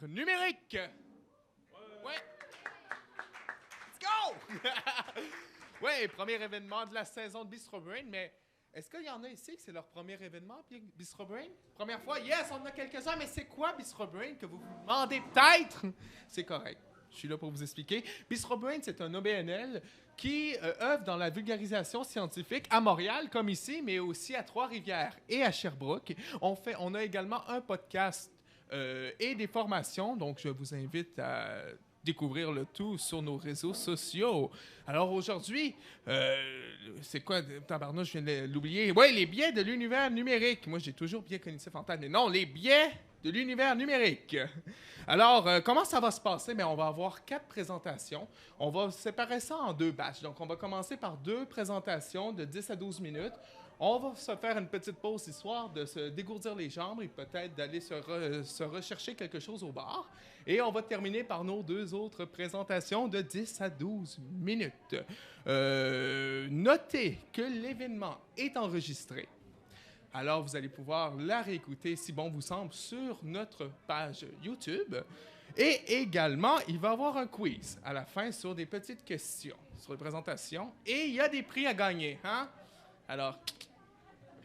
numérique. Ouais. Let's go! Ouais, premier événement de la saison de Bistro Brain, mais est-ce qu'il y en a ici que c'est leur premier événement, Bistro Brain? Première fois? Yes, on en a quelques-uns, mais c'est quoi Bistro Brain que vous vous demandez peut-être? C'est correct. Je suis là pour vous expliquer. Bistro Brain, c'est un OBNL qui œuvre dans la vulgarisation scientifique à Montréal, comme ici, mais aussi à Trois-Rivières et à Sherbrooke. On a également un podcast et des formations, donc je vous invite à découvrir le tout sur nos réseaux sociaux. Alors aujourd'hui, c'est quoi, tabarnouche, je viens de l'oublier. Oui, les biais de l'univers numérique. Moi, j'ai toujours biais cognitifs en tête, mais non, les biais de l'univers numérique. Alors, comment ça va se passer? Bien, on va avoir 4 présentations. On va séparer ça en 2 batchs. Donc, on va commencer par 2 présentations de 10 à 12 minutes. On va se faire une petite pause histoire de se dégourdir les jambes et peut-être d'aller se rechercher quelque chose au bar. Et on va terminer par nos 2 autres présentations de 10 à 12 minutes. Notez que l'événement est enregistré. Alors, vous allez pouvoir la réécouter, si bon vous semble, sur notre page YouTube. Et également, il va y avoir un quiz à la fin sur des petites questions, sur les présentations. Et il y a des prix à gagner, hein? Alors,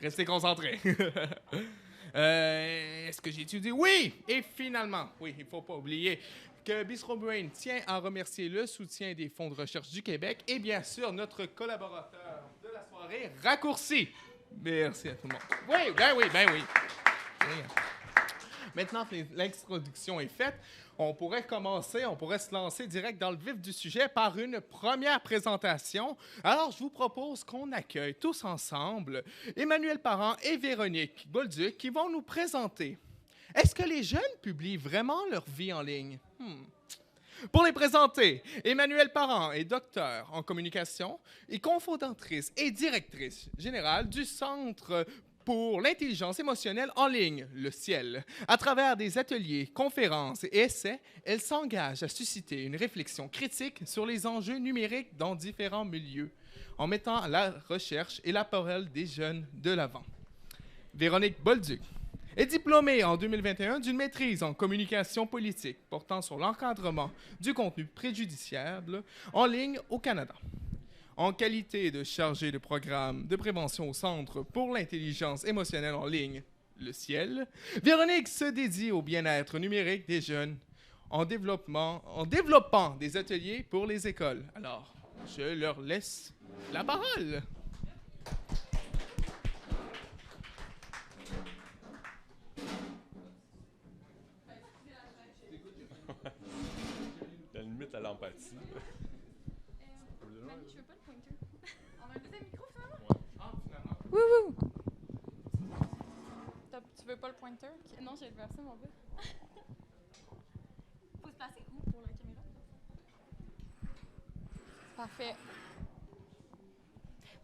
restez concentrés. Est-ce que j'ai étudié? Oui! Et finalement, oui, il ne faut pas oublier que Bistro Brain tient à remercier le soutien des fonds de recherche du Québec et bien sûr notre collaborateur de la soirée, Raccourci. Merci à tout le monde. Oui, ben oui. Maintenant que l'introduction est faite, on pourrait se lancer direct dans le vif du sujet par une première présentation. Alors, je vous propose qu'on accueille tous ensemble Emmanuel Parent et Véronique Bolduc qui vont nous présenter. Est-ce que les jeunes publient vraiment leur vie en ligne? Pour les présenter, Emmanuel Parent est docteur en communication et cofondatrice et directrice générale du Centre pour l'intelligence émotionnelle en ligne, le CIEL. À travers des ateliers, conférences et essais, elle s'engage à susciter une réflexion critique sur les enjeux numériques dans différents milieux, en mettant la recherche et la parole des jeunes de l'avant. Véronique Bolduc est diplômée en 2021 d'une maîtrise en communication politique portant sur l'encadrement du contenu préjudiciable en ligne au Canada. En qualité de chargée de programme de prévention au Centre pour l'intelligence émotionnelle en ligne, le CIEL, Véronique se dédie au bien-être numérique des jeunes en développant des ateliers pour les écoles. Alors, je leur laisse la parole. La limite à l'empathie. Manu, je veux pas le pointer. On a un deuxième micro, finalement? Ouais. Ah, finalement. Wouhou! Tu veux pas le pointer? Okay. Non, j'ai versé mon bas. Faut se placer où pour la caméra? Parfait.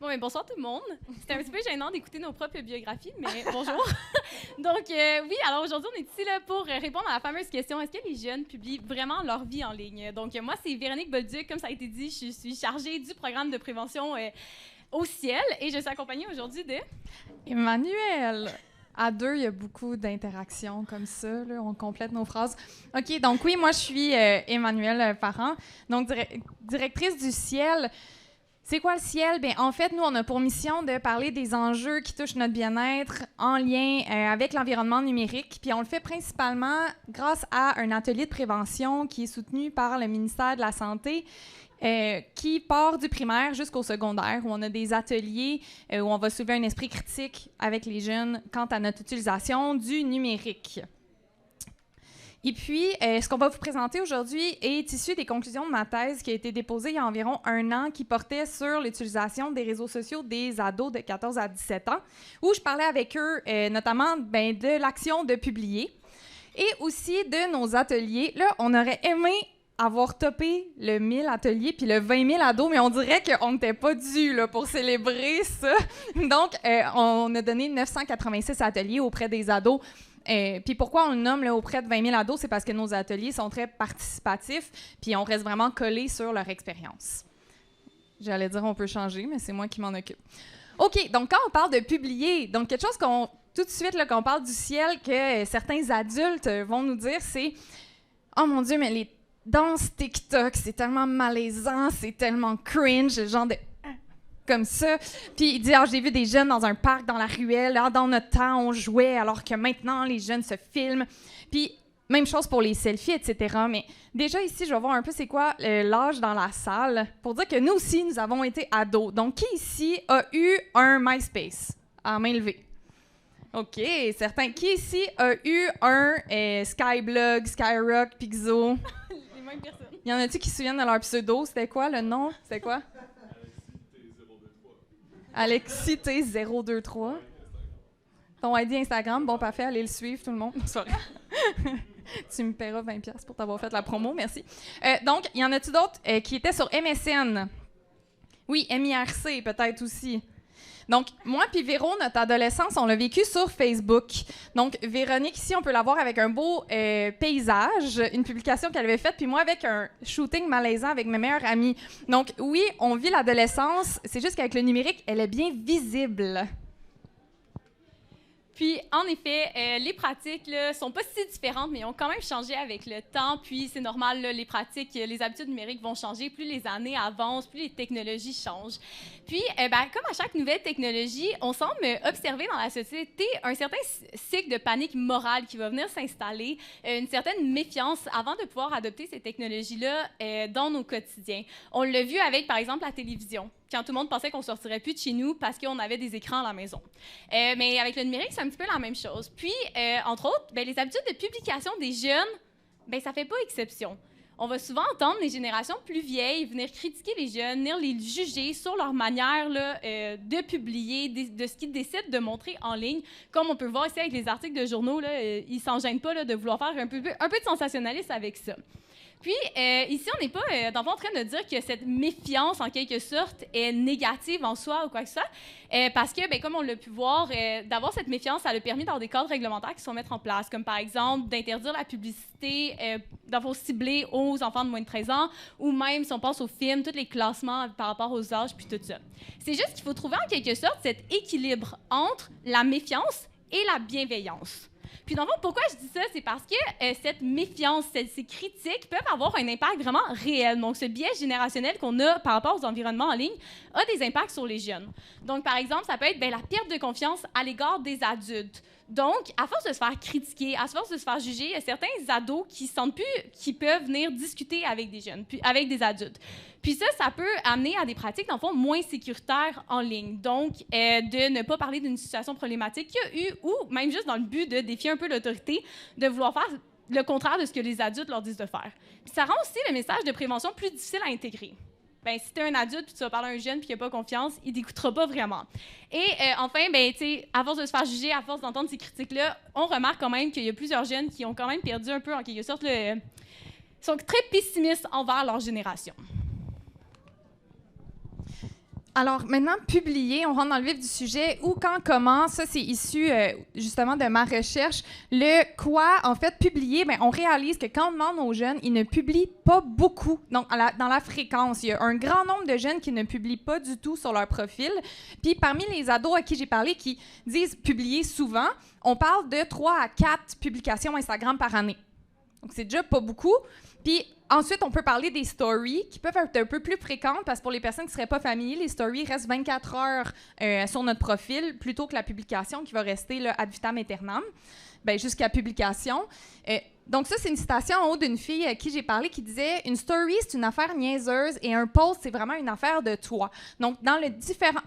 Bon, mais bonsoir tout le monde. C'était un petit peu gênant d'écouter nos propres biographies, mais bonjour. Donc, oui, alors aujourd'hui, on est ici là, pour répondre à la fameuse question, est-ce que les jeunes publient vraiment leur vie en ligne? Donc, moi, c'est Véronique Bolduc. Comme ça a été dit, je suis chargée du programme de prévention au CIEL et je suis accompagnée aujourd'hui de... Emmanuel. À 2, il y a beaucoup d'interactions comme ça. Là, on complète nos phrases. OK, donc oui, moi, je suis Emmanuel Parent, donc directrice du CIEL. C'est quoi le CIEL? Bien, en fait, nous, on a pour mission de parler des enjeux qui touchent notre bien-être en lien avec l'environnement numérique. Puis on le fait principalement grâce à un atelier de prévention qui est soutenu par le ministère de la Santé, qui part du primaire jusqu'au secondaire, où on a des ateliers où on va soulever un esprit critique avec les jeunes quant à notre utilisation du numérique. Et puis, ce qu'on va vous présenter aujourd'hui est issu des conclusions de ma thèse qui a été déposée il y a environ 1 an, qui portait sur l'utilisation des réseaux sociaux des ados de 14 à 17 ans, où je parlais avec eux notamment de l'action de publier et aussi de nos ateliers. Là, on aurait aimé avoir topé le 1000 ateliers puis le 20 000 ados, mais on dirait qu'on n'était pas dû là, pour célébrer ça. Donc, on a donné 986 ateliers auprès des ados. Puis pourquoi on le nomme là, auprès de 20 000 ados, c'est parce que nos ateliers sont très participatifs, puis on reste vraiment collés sur leur expérience. J'allais dire on peut changer, mais c'est moi qui m'en occupe. OK, donc quand on parle de publier, donc quelque chose tout de suite, là, quand on parle du CIEL, que certains adultes vont nous dire, c'est oh mon Dieu, mais les danses TikTok, c'est tellement malaisant, c'est tellement cringe, le genre de... comme ça. Puis il dit, j'ai vu des jeunes dans un parc, dans la ruelle, dans notre temps, on jouait, alors que maintenant, les jeunes se filment. Puis même chose pour les selfies, etc. Mais déjà ici, je vais voir un peu c'est quoi l'âge dans la salle, pour dire que nous aussi, nous avons été ados. Donc, qui ici a eu un MySpace? À main levée. OK, certains. Qui ici a eu un Skyblog, Skyrock, Pixo? Les mêmes personnes. Y en a-tu qui se souviennent de leur pseudo? C'était quoi le nom? C'était quoi? Alexis T023. Ton ID Instagram, bon, parfait, allez le suivre, tout le monde. Sorry. Tu me paieras 20$ pour t'avoir fait la promo, merci. Donc, y en a-tu d'autres qui étaient sur MSN? Oui, MIRC peut-être aussi. Donc, moi puis Véro, notre adolescence, on l'a vécu sur Facebook. Donc, Véronique, ici, on peut la voir avec un beau paysage, une publication qu'elle avait faite, puis moi avec un shooting malaisant avec mes meilleurs amis. Donc, oui, on vit l'adolescence, c'est juste qu'avec le numérique, elle est bien visible. Puis, en effet, les pratiques là, sont pas si différentes, mais ont quand même changé avec le temps. Puis, c'est normal, là, les pratiques, les habitudes numériques vont changer. Plus les années avancent, plus les technologies changent. Puis, comme à chaque nouvelle technologie, on semble observer dans la société un certain cycle de panique morale qui va venir s'installer, une certaine méfiance avant de pouvoir adopter ces technologies-là dans nos quotidiens. On l'a vu avec, par exemple, la télévision, quand tout le monde pensait qu'on sortirait plus de chez nous parce qu'on avait des écrans à la maison. Mais avec le numérique, c'est un petit peu la même chose. Puis, entre autres, les habitudes de publication des jeunes, ça fait pas exception. On va souvent entendre les générations plus vieilles venir critiquer les jeunes, venir les juger sur leur manière là, de publier, de ce qu'ils décident de montrer en ligne. Comme on peut voir ici avec les articles de journaux, là, ils s'en gênent pas là, de vouloir faire un peu de sensationnalisme avec ça. Puis, ici, on n'est pas en train de dire que cette méfiance, en quelque sorte, est négative en soi ou quoi que ce soit, parce que, comme on l'a pu voir, d'avoir cette méfiance, ça a permis d'avoir des cadres réglementaires qui sont mis en place, comme par exemple d'interdire la publicité, d'avoir ciblé aux enfants de moins de 13 ans, ou même, si on pense aux films, tous les classements par rapport aux âges, puis tout ça. C'est juste qu'il faut trouver, en quelque sorte, cet équilibre entre la méfiance et la bienveillance. Puis, dans le fond, pourquoi je dis ça? C'est parce que cette méfiance, ces critiques peuvent avoir un impact vraiment réel. Donc, ce biais générationnel qu'on a par rapport aux environnements en ligne a des impacts sur les jeunes. Donc, par exemple, ça peut être la perte de confiance à l'égard des adultes. Donc, à force de se faire critiquer, à force de se faire juger, il y a certains ados qui sentent plus qu'ils peuvent venir discuter avec des jeunes, puis avec des adultes. Puis ça peut amener à des pratiques, dans le fond, moins sécuritaires en ligne. Donc, de ne pas parler d'une situation problématique qu'il y a eu, ou même juste dans le but de défier un peu l'autorité, de vouloir faire le contraire de ce que les adultes leur disent de faire. Puis ça rend aussi le message de prévention plus difficile à intégrer. Si tu es un adulte puis tu vas parler à un jeune puis il n'a pas confiance, il ne t'écoutera pas vraiment. Et enfin, à force de se faire juger, à force d'entendre ces critiques-là, on remarque quand même qu'il y a plusieurs jeunes qui ont quand même perdu un peu, en quelque sorte, sont très pessimistes envers leur génération. Alors, maintenant, publier, on rentre dans le vif du sujet. Où, quand, comment, ça, c'est issu justement de ma recherche. Le quoi, en fait, publier, on réalise que quand on demande aux jeunes, ils ne publient pas beaucoup. Donc, dans la fréquence, il y a un grand nombre de jeunes qui ne publient pas du tout sur leur profil. Puis, parmi les ados à qui j'ai parlé qui disent publier souvent, on parle de 3 à 4 publications Instagram par année. Donc, c'est déjà pas beaucoup. Puis ensuite, on peut parler des stories qui peuvent être un peu plus fréquentes parce que pour les personnes qui ne seraient pas familières, les stories restent 24 heures sur notre profil plutôt que la publication qui va rester là, ad vitam aeternam, jusqu'à publication. Donc ça, c'est une citation en haut d'une fille à qui j'ai parlé qui disait « Une story, c'est une affaire niaiseuse et un post, c'est vraiment une affaire de toi. » Donc, dans les différents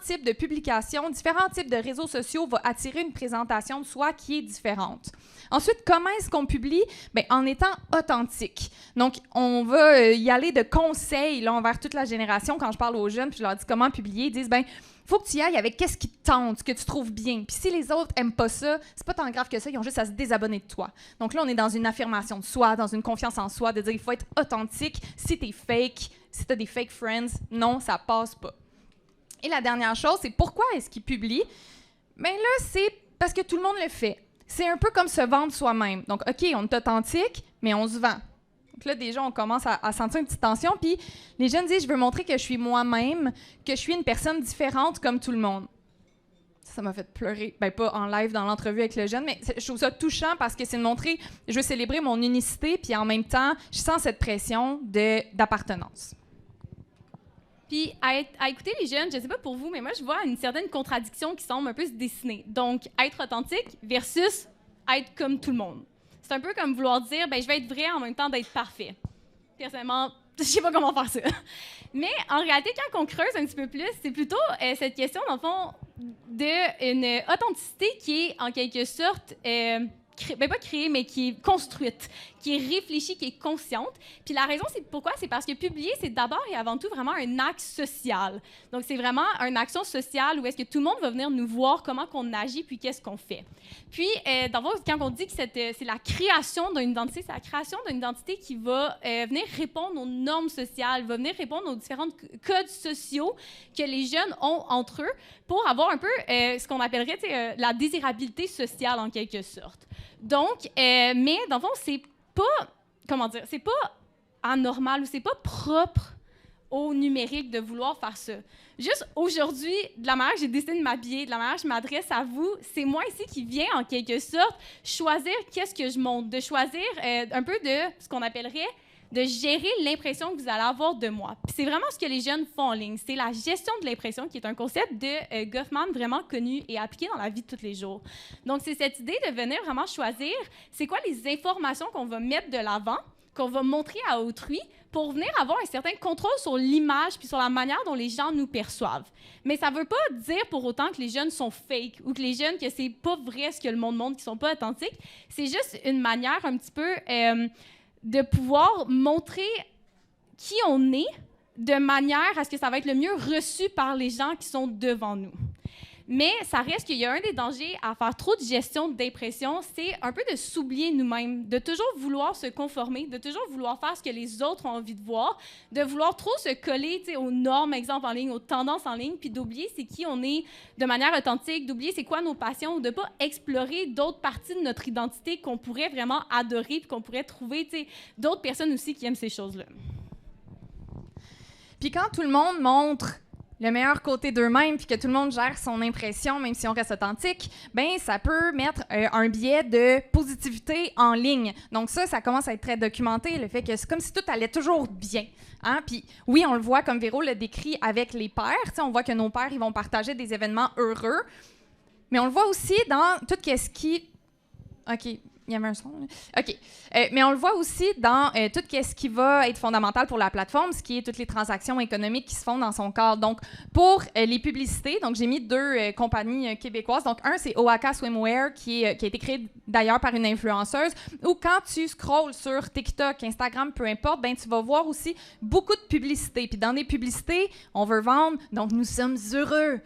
types de publications, différents types de réseaux sociaux vont attirer une présentation de soi qui est différente. Ensuite, comment est-ce qu'on publie? En étant authentique. Donc, on va y aller de conseils là, envers toute la génération. Quand je parle aux jeunes, puis je leur dis comment publier, ils disent faut que tu y ailles avec qu'est-ce qui te tente, ce que tu trouves bien. Puis si les autres aiment pas ça, c'est pas tant grave que ça, ils ont juste à se désabonner de toi. Donc là, on est dans une affirmation de soi, dans une confiance en soi, de dire il faut être authentique. Si t'es fake, si t'as des fake friends, non, ça passe pas. Et la dernière chose, c'est pourquoi est-ce qu'ils publient? Là, c'est parce que tout le monde le fait. C'est un peu comme se vendre soi-même. Donc, OK, on est authentique, mais on se vend. Donc là, déjà, on commence à sentir une petite tension. Puis les jeunes disent, je veux montrer que je suis moi-même, que je suis une personne différente comme tout le monde. Ça m'a fait pleurer. Ben, pas en live dans l'entrevue avec le jeune, mais je trouve ça touchant parce que c'est de montrer, je veux célébrer mon unicité, puis en même temps, je sens cette pression d'appartenance. Puis, à écouter les jeunes, je sais pas pour vous, mais moi, je vois une certaine contradiction qui semble un peu se dessiner. Donc, être authentique versus être comme tout le monde. C'est un peu comme vouloir dire, ben, je vais être vrai en même temps d'être parfait. Personnellement, je sais pas comment faire ça. Mais en réalité, quand on creuse un petit peu plus, c'est plutôt cette question, dans le fond, d'une authenticité qui est en quelque sorte, pas créée, mais qui est construite, qui est réfléchie, qui est consciente. Puis la raison, c'est pourquoi? C'est parce que publier, c'est d'abord et avant tout vraiment un acte social. Donc, c'est vraiment une action sociale où est-ce que tout le monde va venir nous voir comment qu'on agit puis qu'est-ce qu'on fait. Puis, d'abord, quand on dit que c'est la création d'une identité, c'est la création d'une identité qui va venir répondre aux normes sociales, va venir répondre aux différents codes sociaux que les jeunes ont entre eux pour avoir un peu ce qu'on appellerait la désirabilité sociale en quelque sorte. Donc, mais dans le fond, c'est pas anormal ou c'est pas propre au numérique de vouloir faire ça. Juste aujourd'hui, de la manière que j'ai décidé de m'habiller, de la manière que je m'adresse à vous, c'est moi ici qui viens en quelque sorte choisir qu'est-ce que je montre, de choisir un peu de ce qu'on appellerait de gérer l'impression que vous allez avoir de moi. Puis c'est vraiment ce que les jeunes font en ligne. C'est la gestion de l'impression qui est un concept de Goffman vraiment connu et appliqué dans la vie de tous les jours. Donc, c'est cette idée de venir vraiment choisir c'est quoi les informations qu'on va mettre de l'avant, qu'on va montrer à autrui pour venir avoir un certain contrôle sur l'image puis sur la manière dont les gens nous perçoivent. Mais ça veut pas dire pour autant que les jeunes sont fake ou que les jeunes, que c'est pas vrai ce que le monde montre, qu'ils sont pas authentiques. C'est juste une manière un petit peu de pouvoir montrer qui on est de manière à ce que ça va être le mieux reçu par les gens qui sont devant nous. Mais ça reste qu'il y a un des dangers à faire trop de gestion d'impression, c'est un peu de s'oublier nous-mêmes, de toujours vouloir se conformer, de toujours vouloir faire ce que les autres ont envie de voir, de vouloir trop se coller aux normes, exemple en ligne, aux tendances en ligne, puis d'oublier c'est qui on est de manière authentique, d'oublier c'est quoi nos passions, ou de pas explorer d'autres parties de notre identité qu'on pourrait vraiment adorer, puis qu'on pourrait trouver d'autres personnes aussi qui aiment ces choses-là. Puis quand tout le monde montre le meilleur côté d'eux-mêmes, puis que tout le monde gère son impression, même si on reste authentique, ben ça peut mettre un biais de positivité en ligne. Donc ça commence à être très documenté, le fait que c'est comme si tout allait toujours bien. Hein? Puis oui, on le voit, comme Véro le décrit avec les pères, on voit que nos pères, ils vont partager des événements heureux, mais on le voit aussi dans tout ce qui... OK, il y avait un son. Là. OK. Mais on le voit aussi dans tout ce qui va être fondamental pour la plateforme, ce qui est toutes les transactions économiques qui se font dans son cadre. Donc, pour les publicités, donc j'ai mis 2 compagnies québécoises. Donc, un, c'est Oaka Swimwear, qui a été créé d'ailleurs par une influenceuse, où quand tu scrolles sur TikTok, Instagram, peu importe, ben tu vas voir aussi beaucoup de publicités. Puis dans des publicités, on veut vendre, donc nous sommes heureux.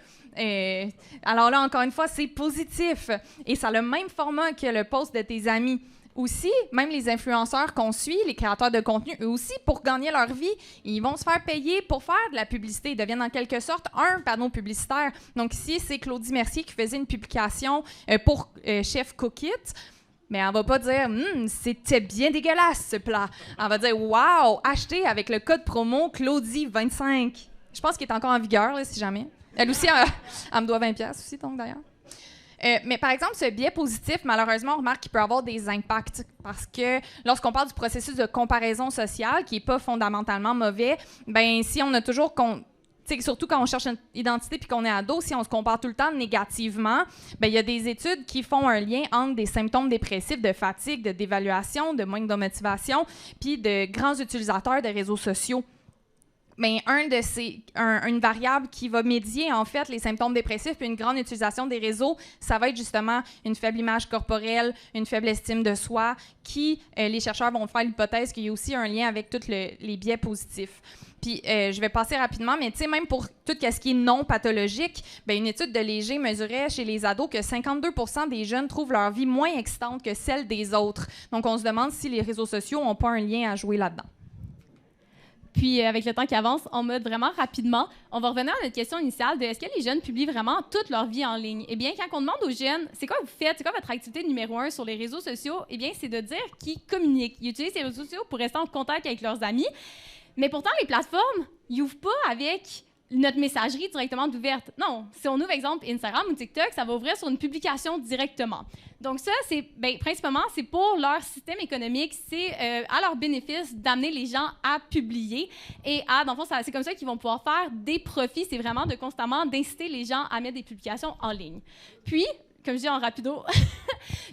Alors là, encore une fois, c'est positif. Et ça a le même format que le post de tes amis. Aussi, même les influenceurs qu'on suit, les créateurs de contenu, eux aussi, pour gagner leur vie, ils vont se faire payer pour faire de la publicité. Ils deviennent en quelque sorte un panneau publicitaire. Donc ici, c'est Claudie Mercier qui faisait une publication pour Chef Cookit. Mais elle va pas dire « c'était bien dégueulasse, ce plat ». Elle va dire « Wow, acheté avec le code promo Claudie25 ». Je pense qu'il est encore en vigueur, là, si jamais. Elle aussi, elle me doit 20$ aussi, donc, d'ailleurs. Mais par exemple, ce biais positif, malheureusement, on remarque qu'il peut avoir des impacts parce que lorsqu'on parle du processus de comparaison sociale, qui n'est pas fondamentalement mauvais, ben si on a toujours... surtout quand on cherche une identité puis qu'on est ado, si on se compare tout le temps négativement, ben il y a des études qui font un lien entre des symptômes dépressifs, de fatigue, de dévaluation, de manque de motivation, puis de grands utilisateurs de réseaux sociaux. Mais une variable qui va médier, en fait, les symptômes dépressifs puis une grande utilisation des réseaux, ça va être justement une faible image corporelle, une faible estime de soi, les chercheurs vont faire l'hypothèse qu'il y a aussi un lien avec tous les biais positifs. Puis, je vais passer rapidement, mais tu sais, même pour tout ce qui est non pathologique, ben, une étude de Léger mesurait chez les ados que 52% des jeunes trouvent leur vie moins excitante que celle des autres. Donc, on se demande si les réseaux sociaux n'ont pas un lien à jouer là-dedans. Puis, avec le temps qui avance, en mode vraiment rapidement, on va revenir à notre question initiale de est-ce que les jeunes publient vraiment toute leur vie en ligne? Eh bien, quand on demande aux jeunes, c'est quoi vous faites? C'est quoi votre activité numéro 1 sur les réseaux sociaux? Eh bien, c'est de dire qu'ils communiquent. Ils utilisent ces réseaux sociaux pour rester en contact avec leurs amis. Mais pourtant, les plateformes, ils n'ouvrent pas avec notre messagerie directement d'ouverte. Non, si on ouvre, exemple, Instagram ou TikTok, ça va ouvrir sur une publication directement. Donc ça, c'est principalement, c'est pour leur système économique, c'est à leur bénéfice d'amener les gens à publier et dans le fond, c'est comme ça qu'ils vont pouvoir faire des profits. C'est vraiment de constamment d'inciter les gens à mettre des publications en ligne. Puis, comme je dis en rapido,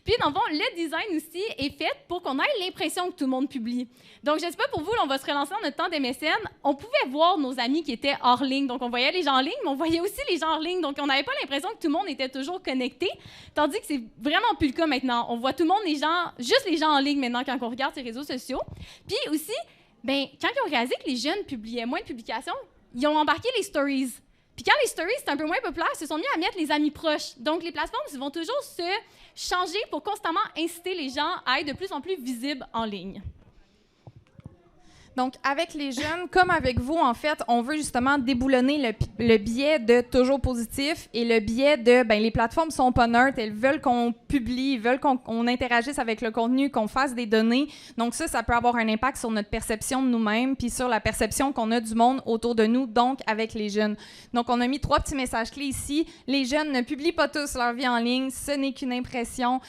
puis dans le fond, le design aussi est fait pour qu'on ait l'impression que tout le monde publie. Donc, je ne sais pas pour vous, là, on va se relancer dans notre temps des mécènes. On pouvait voir nos amis qui étaient hors ligne. Donc, on voyait les gens en ligne, mais on voyait aussi les gens hors ligne. Donc, on n'avait pas l'impression que tout le monde était toujours connecté. Tandis que c'est vraiment plus le cas maintenant. On voit tout le monde, juste les gens en ligne maintenant quand on regarde ces réseaux sociaux. Puis aussi, quand ils ont réalisé que les jeunes publiaient moins de publications, ils ont embarqué les stories. Puis quand les stories, c'est un peu moins populaire, ils se sont mis à mettre les amis proches. Donc, les plateformes vont toujours se changer pour constamment inciter les gens à être de plus en plus visibles en ligne. Donc, avec les jeunes, comme avec vous, en fait, on veut justement déboulonner le biais de toujours positif et le biais de, les plateformes sont pas neutres, elles veulent qu'on publie, veulent qu'on interagisse avec le contenu, qu'on fasse des données. Donc ça peut avoir un impact sur notre perception de nous-mêmes puis sur la perception qu'on a du monde autour de nous, donc avec les jeunes. Donc, on a mis 3 petits messages clés ici. Les jeunes ne publient pas tous leur vie en ligne, ce n'est qu'une impression.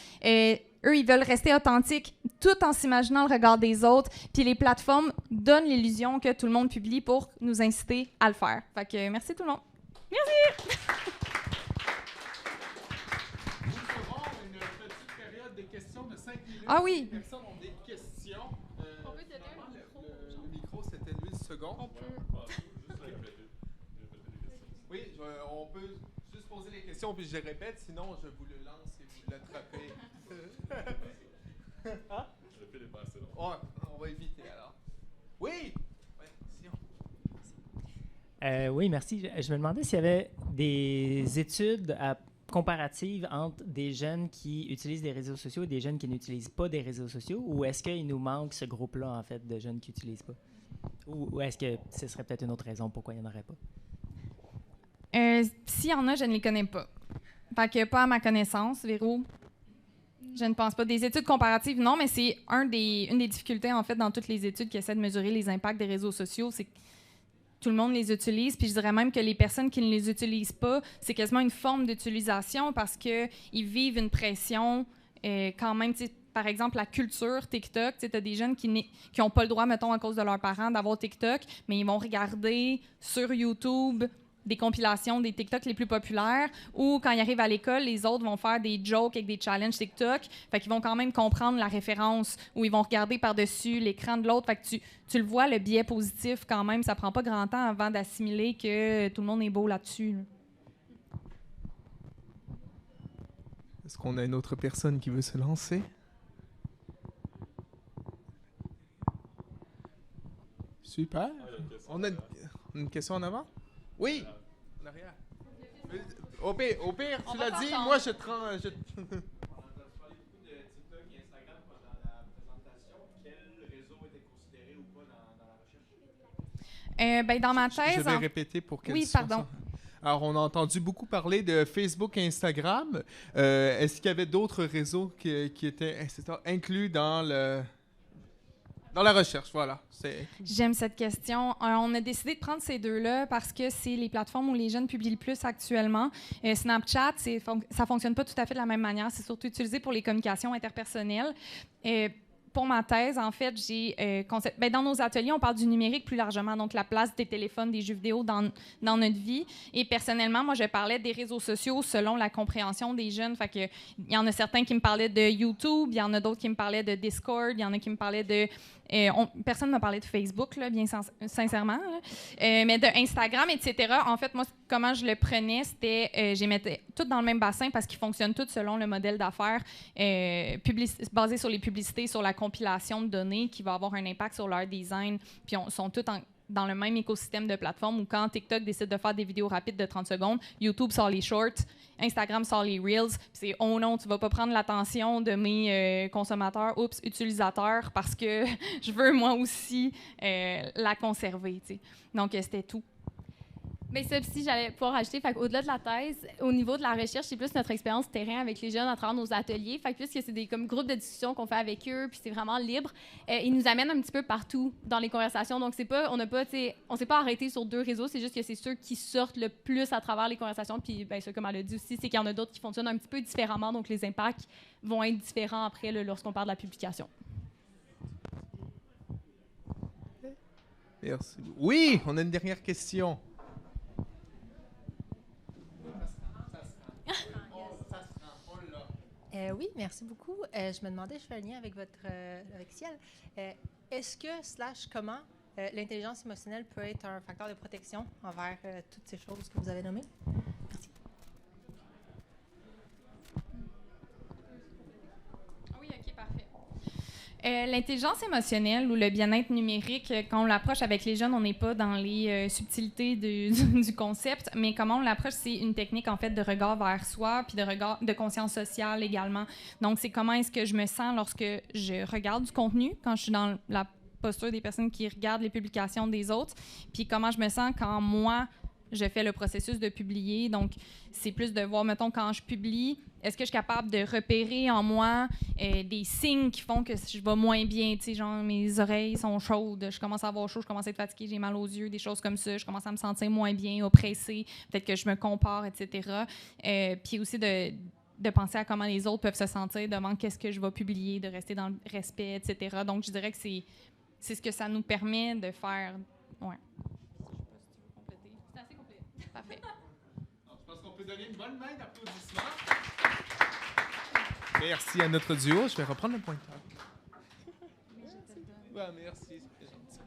Eux, ils veulent rester authentiques tout en s'imaginant le regard des autres. Puis les plateformes donnent l'illusion que tout le monde publie pour nous inciter à le faire. Fait que merci tout le monde. Merci! Nous ferons une petite période de questions de 5 minutes. Ah oui. Si les personnes ont des questions. On peut donner un micro. Le micro, c'était 8 secondes. On peut. Oui, on peut juste poser les questions puis je les répète, sinon je vous le lance et vous l'attrapez. Hein? Le fil est pas assez long. Ouais, on va éviter alors. Oui! Oui, merci. Je me demandais s'il y avait des études comparatives entre des jeunes qui utilisent des réseaux sociaux et des jeunes qui n'utilisent pas des réseaux sociaux, ou est-ce qu'il nous manque ce groupe-là, en fait, de jeunes qui n'utilisent pas? Ou est-ce que ce serait peut-être une autre raison pourquoi il n'y en aurait pas? S'il y en a, je ne les connais pas. Fait que pas à ma connaissance, Véro. Je ne pense pas. Des études comparatives, non, mais c'est une des difficultés, en fait, dans toutes les études qui essaient de mesurer les impacts des réseaux sociaux, c'est que tout le monde les utilise, puis je dirais même que les personnes qui ne les utilisent pas, c'est quasiment une forme d'utilisation parce qu'ils vivent une pression quand même, par exemple, la culture TikTok, tu as des jeunes qui n'ont pas le droit, mettons, à cause de leurs parents, d'avoir TikTok, mais ils vont regarder sur YouTube des compilations des TikTok les plus populaires, ou quand ils arrivent à l'école, les autres vont faire des jokes avec des challenges TikTok, fait qu'ils vont quand même comprendre la référence, ou ils vont regarder par-dessus l'écran de l'autre, fait que tu le vois, le biais positif quand même, ça prend pas grand temps avant d'assimiler que tout le monde est beau là-dessus. Est-ce qu'on a une autre personne qui veut se lancer? Super. On a une question en avant? Oui, en arrière. Au pire, tu l'as dit, moi je te rends... On a parlé beaucoup de TikTok et Instagram pendant la présentation. Quel réseau était considéré ou pas dans la recherche? Dans ma thèse... Je vais répéter pour qu'elle Oui, soit pardon. ça. Alors, on a entendu beaucoup parler de Facebook et Instagram. Est-ce qu'il y avait d'autres réseaux qui étaient inclus dans la recherche? Voilà. J'aime cette question. On a décidé de prendre ces deux-là parce que c'est les plateformes où les jeunes publient le plus actuellement. Snapchat, ça fonctionne pas tout à fait de la même manière. C'est surtout utilisé pour les communications interpersonnelles. Pour ma thèse, en fait, dans nos ateliers, on parle du numérique plus largement, donc la place des téléphones, des jeux vidéo dans notre vie. Et personnellement, moi, je parlais des réseaux sociaux selon la compréhension des jeunes. Fait que il y en a certains qui me parlaient de YouTube, il y en a d'autres qui me parlaient de Discord, il y en a qui me parlaient de... personne ne m'a parlé de Facebook, là, bien sincèrement, là. Mais de Instagram, etc. En fait, moi, comment je le prenais, c'était... je les mettais tout dans le même bassin parce qu'ils fonctionnent tous selon le modèle d'affaires basé sur les publicités, sur la compilation de données qui va avoir un impact sur leur design. Puis sont tous dans le même écosystème de plateforme où quand TikTok décide de faire des vidéos rapides de 30 secondes, YouTube sort les shorts, Instagram sort les Reels, puis c'est « Oh non, tu vas pas prendre l'attention de mes utilisateurs parce que je veux moi aussi la conserver. » Donc, c'était tout. Bien, ça, si j'allais pouvoir ajouter, fait au-delà de la thèse, au niveau de la recherche, c'est plus notre expérience terrain avec les jeunes à travers nos ateliers. Fait que puisque c'est des comme, groupes de discussion qu'on fait avec eux, puis c'est vraiment libre, ils nous amènent un petit peu partout dans les conversations. Donc, c'est pas, on s'est pas arrêté sur 2 réseaux, c'est juste que c'est ceux qui sortent le plus à travers les conversations. Puis, bien, ça, comme elle a dit aussi, c'est qu'il y en a d'autres qui fonctionnent un petit peu différemment. Donc, les impacts vont être différents après là, lorsqu'on parle de la publication. Merci. Oui, on a une dernière question. Oui, merci beaucoup. Je me demandais, je fais un lien avec avec Ciel. Est-ce que, comment, l'intelligence émotionnelle peut être un facteur de protection envers toutes ces choses que vous avez nommées? Merci. Oui, OK, parfait. L'intelligence émotionnelle ou le bien-être numérique, quand on l'approche avec les jeunes, on n'est pas dans les subtilités du concept, mais comment on l'approche, c'est une technique en fait de regard vers soi, puis de conscience sociale également. Donc, c'est comment est-ce que je me sens lorsque je regarde du contenu, quand je suis dans la posture des personnes qui regardent les publications des autres, puis comment je me sens quand moi, je fais le processus de publier. Donc, c'est plus de voir, mettons, quand je publie, est-ce que je suis capable de repérer en moi des signes qui font que je vais moins bien, tu sais, genre mes oreilles sont chaudes, je commence à avoir chaud, je commence à être fatiguée, j'ai mal aux yeux, des choses comme ça, je commence à me sentir moins bien, oppressée, peut-être que je me compare, etc. Puis aussi de penser à comment les autres peuvent se sentir, devant qu'est-ce que je vais publier, de rester dans le respect, etc. Donc, je dirais que c'est ce que ça nous permet de faire. Ouais. Parfait. Alors, je pense qu'on peut donner une bonne main d'applaudissement. Merci à notre duo. Je vais reprendre le pointeur. Ouais, merci, c'est gentil.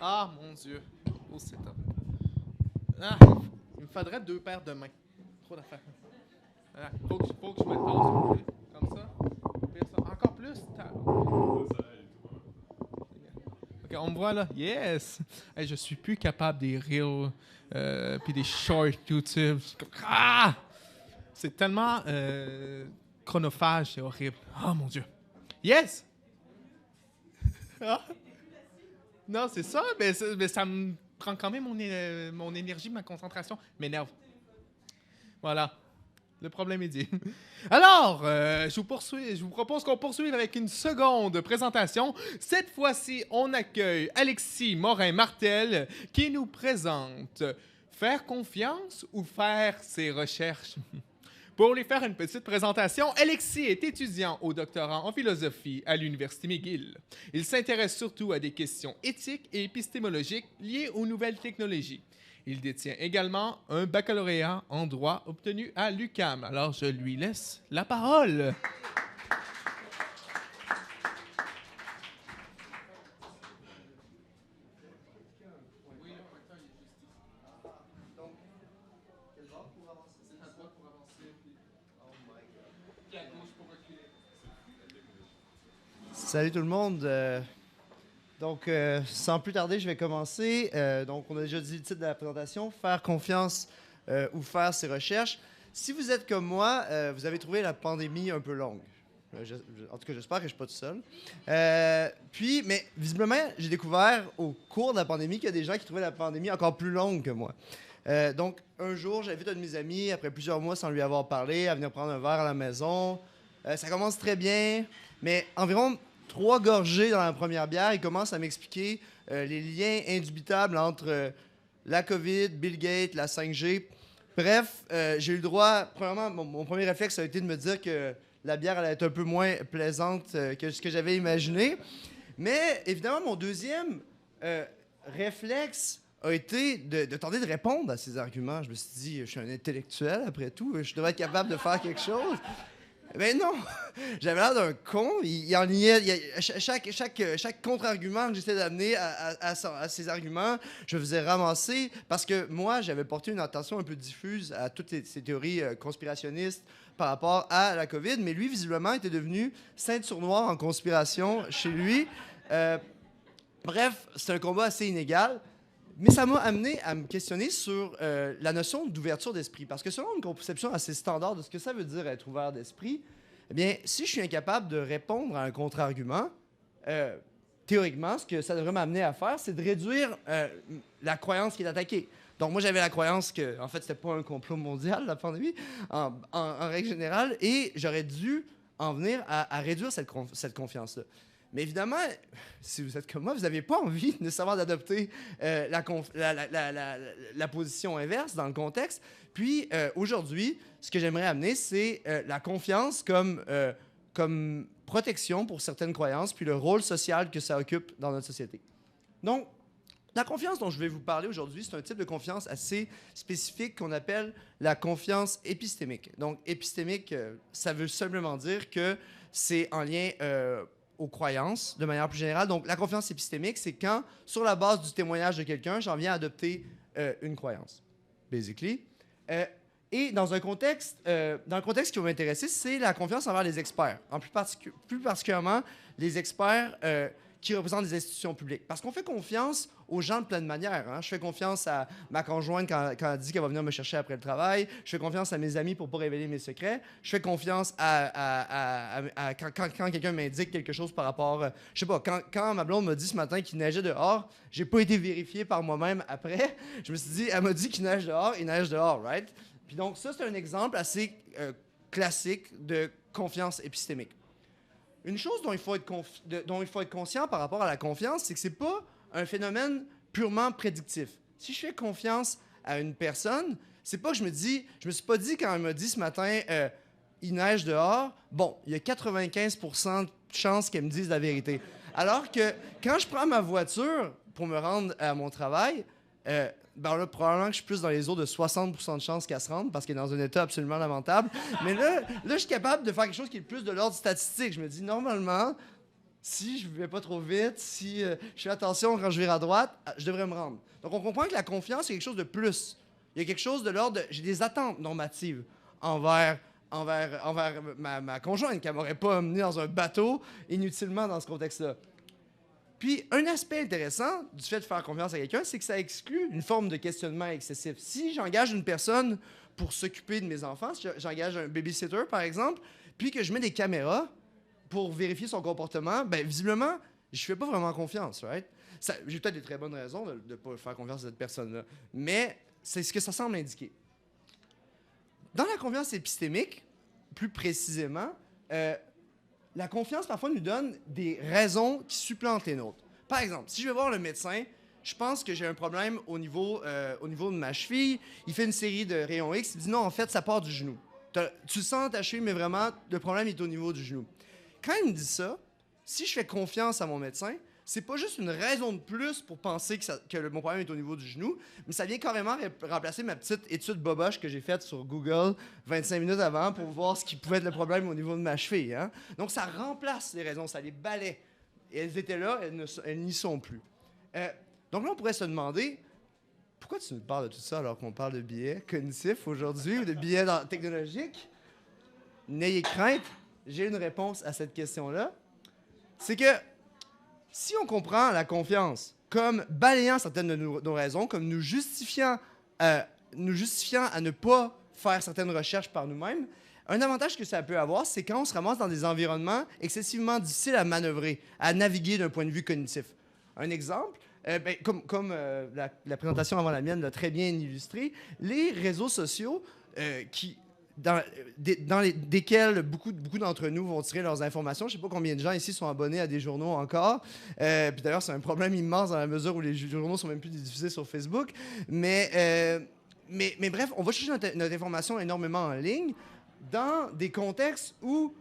Ah, mon Dieu. Oh, c'est top. Ah, il me faudrait 2 paires de mains. Trop d'affaires. Voilà. Faut que je me tasse. Comme ça. Encore plus. OK, on me voit là. Yes! Hey, je suis plus capable des reels puis des shorts YouTube. Ah! C'est tellement chronophage, c'est horrible. Oh mon Dieu. Yes! Ah. Non, c'est ça, mais ça me prend quand même mon énergie, ma concentration. M'énerve. Voilà. Le problème est dit. Alors, je vous propose qu'on poursuive avec une seconde présentation. Cette fois-ci, on accueille Alexis Morin-Martel qui nous présente Faire confiance ou faire ses recherches. Pour lui faire une petite présentation, Alexis est étudiant au doctorat en philosophie à l'Université McGill. Il s'intéresse surtout à des questions éthiques et épistémologiques liées aux nouvelles technologies. Il détient également un baccalauréat en droit obtenu à l'UQAM. Alors, je lui laisse la parole. Salut tout le monde. Sans plus tarder, je vais commencer. On a déjà dit le titre de la présentation, Faire confiance ou faire ses recherches. Si vous êtes comme moi, vous avez trouvé la pandémie un peu longue. En tout cas, j'espère que je ne suis pas tout seul. Mais visiblement, j'ai découvert au cours de la pandémie qu'il y a des gens qui trouvaient la pandémie encore plus longue que moi. Un jour, j'invite un de mes amis, après plusieurs mois sans lui avoir parlé, à venir prendre un verre à la maison. Ça commence très bien, mais environ 3 gorgées dans la première bière, il commence à m'expliquer les liens indubitables entre la COVID, Bill Gates, la 5G. Bref, j'ai eu le droit... Premièrement, mon premier réflexe a été de me dire que la bière allait être un peu moins plaisante que ce que j'avais imaginé. Mais évidemment, mon deuxième réflexe a été de tenter de répondre à ces arguments. Je me suis dit, je suis un intellectuel après tout, je devrais être capable de faire quelque chose. Mais non, j'avais l'air d'un con. Il en liait, chaque contre-argument que j'essayais d'amener à ces arguments, je faisais ramasser parce que moi, j'avais porté une attention un peu diffuse à toutes ces théories conspirationnistes par rapport à la COVID. Mais lui, visiblement, était devenu ceinture noire en conspiration chez lui. Bref, c'est un combat assez inégal. Mais ça m'a amené à me questionner sur la notion d'ouverture d'esprit. Parce que selon une conception assez standard de ce que ça veut dire être ouvert d'esprit, eh bien, si je suis incapable de répondre à un contre-argument, théoriquement, ce que ça devrait m'amener à faire, c'est de réduire la croyance qui est attaquée. Donc, moi, j'avais la croyance que, en fait, c'était pas un complot mondial, la pandémie, en règle générale, et j'aurais dû en venir à réduire cette confiance-là. Mais évidemment, si vous êtes comme moi, vous n'avez pas envie nécessairement d'adopter la position inverse dans le contexte. Puis, aujourd'hui, ce que j'aimerais amener, c'est la confiance comme protection pour certaines croyances, puis le rôle social que ça occupe dans notre société. Donc, la confiance dont je vais vous parler aujourd'hui, c'est un type de confiance assez spécifique qu'on appelle la confiance épistémique. Donc, épistémique, ça veut simplement dire que c'est en lien aux croyances, de manière plus générale. Donc, la confiance épistémique, c'est quand, sur la base du témoignage de quelqu'un, j'en viens à adopter une croyance, basically. Et dans le contexte qui va m'intéresser, c'est la confiance envers les experts, plus particulièrement les experts qui représentent des institutions publiques. Parce qu'on fait confiance aux gens de plein de manières. Hein. Je fais confiance à ma conjointe quand elle dit qu'elle va venir me chercher après le travail. Je fais confiance à mes amis pour ne pas révéler mes secrets. Je fais confiance quand quelqu'un m'indique quelque chose par rapport... je sais pas, quand ma blonde m'a dit ce matin qu'il neigeait dehors, j'ai pas été vérifié par moi-même après. Je me suis dit, elle m'a dit qu'il neige dehors, right? Puis donc, ça, c'est un exemple assez classique de confiance épistémique. Une chose dont il faut être conscient par rapport à la confiance, c'est que c'est pas un phénomène purement prédictif. Si je fais confiance à une personne, c'est pas que je me suis pas dit quand elle m'a dit ce matin il neige dehors, bon, il y a 95% de chances qu'elle me dise la vérité. Alors que quand je prends ma voiture pour me rendre à mon travail, ben là, probablement que je suis plus dans les eaux de 60% de chances qu'elle se rende parce qu'elle est dans un état absolument lamentable. Mais là, je suis capable de faire quelque chose qui est plus de l'ordre statistique. Je me dis, normalement, si je ne vais pas trop vite, si je fais attention quand je vire à droite, je devrais me rendre. Donc, on comprend que la confiance, c'est quelque chose de plus. Il y a quelque chose de l'ordre de... J'ai des attentes normatives envers ma conjointe qui ne m'aurait pas emmené dans un bateau inutilement dans ce contexte-là. Puis, un aspect intéressant du fait de faire confiance à quelqu'un, c'est que ça exclut une forme de questionnement excessif. Si j'engage une personne pour s'occuper de mes enfants, si j'engage un babysitter, par exemple, puis que je mets des caméras pour vérifier son comportement, bien, visiblement, je ne fais pas vraiment confiance, right? J'ai peut-être des très bonnes raisons de ne pas faire confiance à cette personne-là, mais c'est ce que ça semble indiquer. Dans la confiance épistémique, plus précisément, la confiance, parfois, nous donne des raisons qui supplantent les nôtres. Par exemple, si je vais voir le médecin, je pense que j'ai un problème au niveau de ma cheville. Il fait une série de rayons X. Il dit non, en fait, ça part du genou. Tu le sens ta cheville, mais vraiment, le problème est au niveau du genou. Quand il me dit ça, si je fais confiance à mon médecin, c'est pas juste une raison de plus pour penser que mon problème est au niveau du genou, mais ça vient carrément remplacer ma petite étude boboche que j'ai faite sur Google 25 minutes avant pour voir ce qui pouvait être le problème au niveau de ma cheville. Hein? Donc, ça remplace les raisons, ça les balaie. Et elles étaient là, elles n'y sont plus. Donc là, on pourrait se demander, pourquoi tu nous parles de tout ça alors qu'on parle de biais cognitifs aujourd'hui ou de biais technologiques? N'ayez crainte, j'ai une réponse à cette question-là. C'est que si on comprend la confiance comme balayant certaines de nos raisons, comme nous justifiant à ne pas faire certaines recherches par nous-mêmes, un avantage que ça peut avoir, c'est quand on se ramasse dans des environnements excessivement difficiles à manœuvrer, à naviguer d'un point de vue cognitif. Un exemple, comme la présentation avant la mienne l'a très bien illustré, les réseaux sociaux desquels beaucoup d'entre nous vont tirer leurs informations. Je ne sais pas combien de gens ici sont abonnés à des journaux encore. Puis d'ailleurs, c'est un problème immense dans la mesure où les journaux sont même plus diffusés sur Facebook. Mais bref, on va chercher notre information énormément en ligne dans des contextes où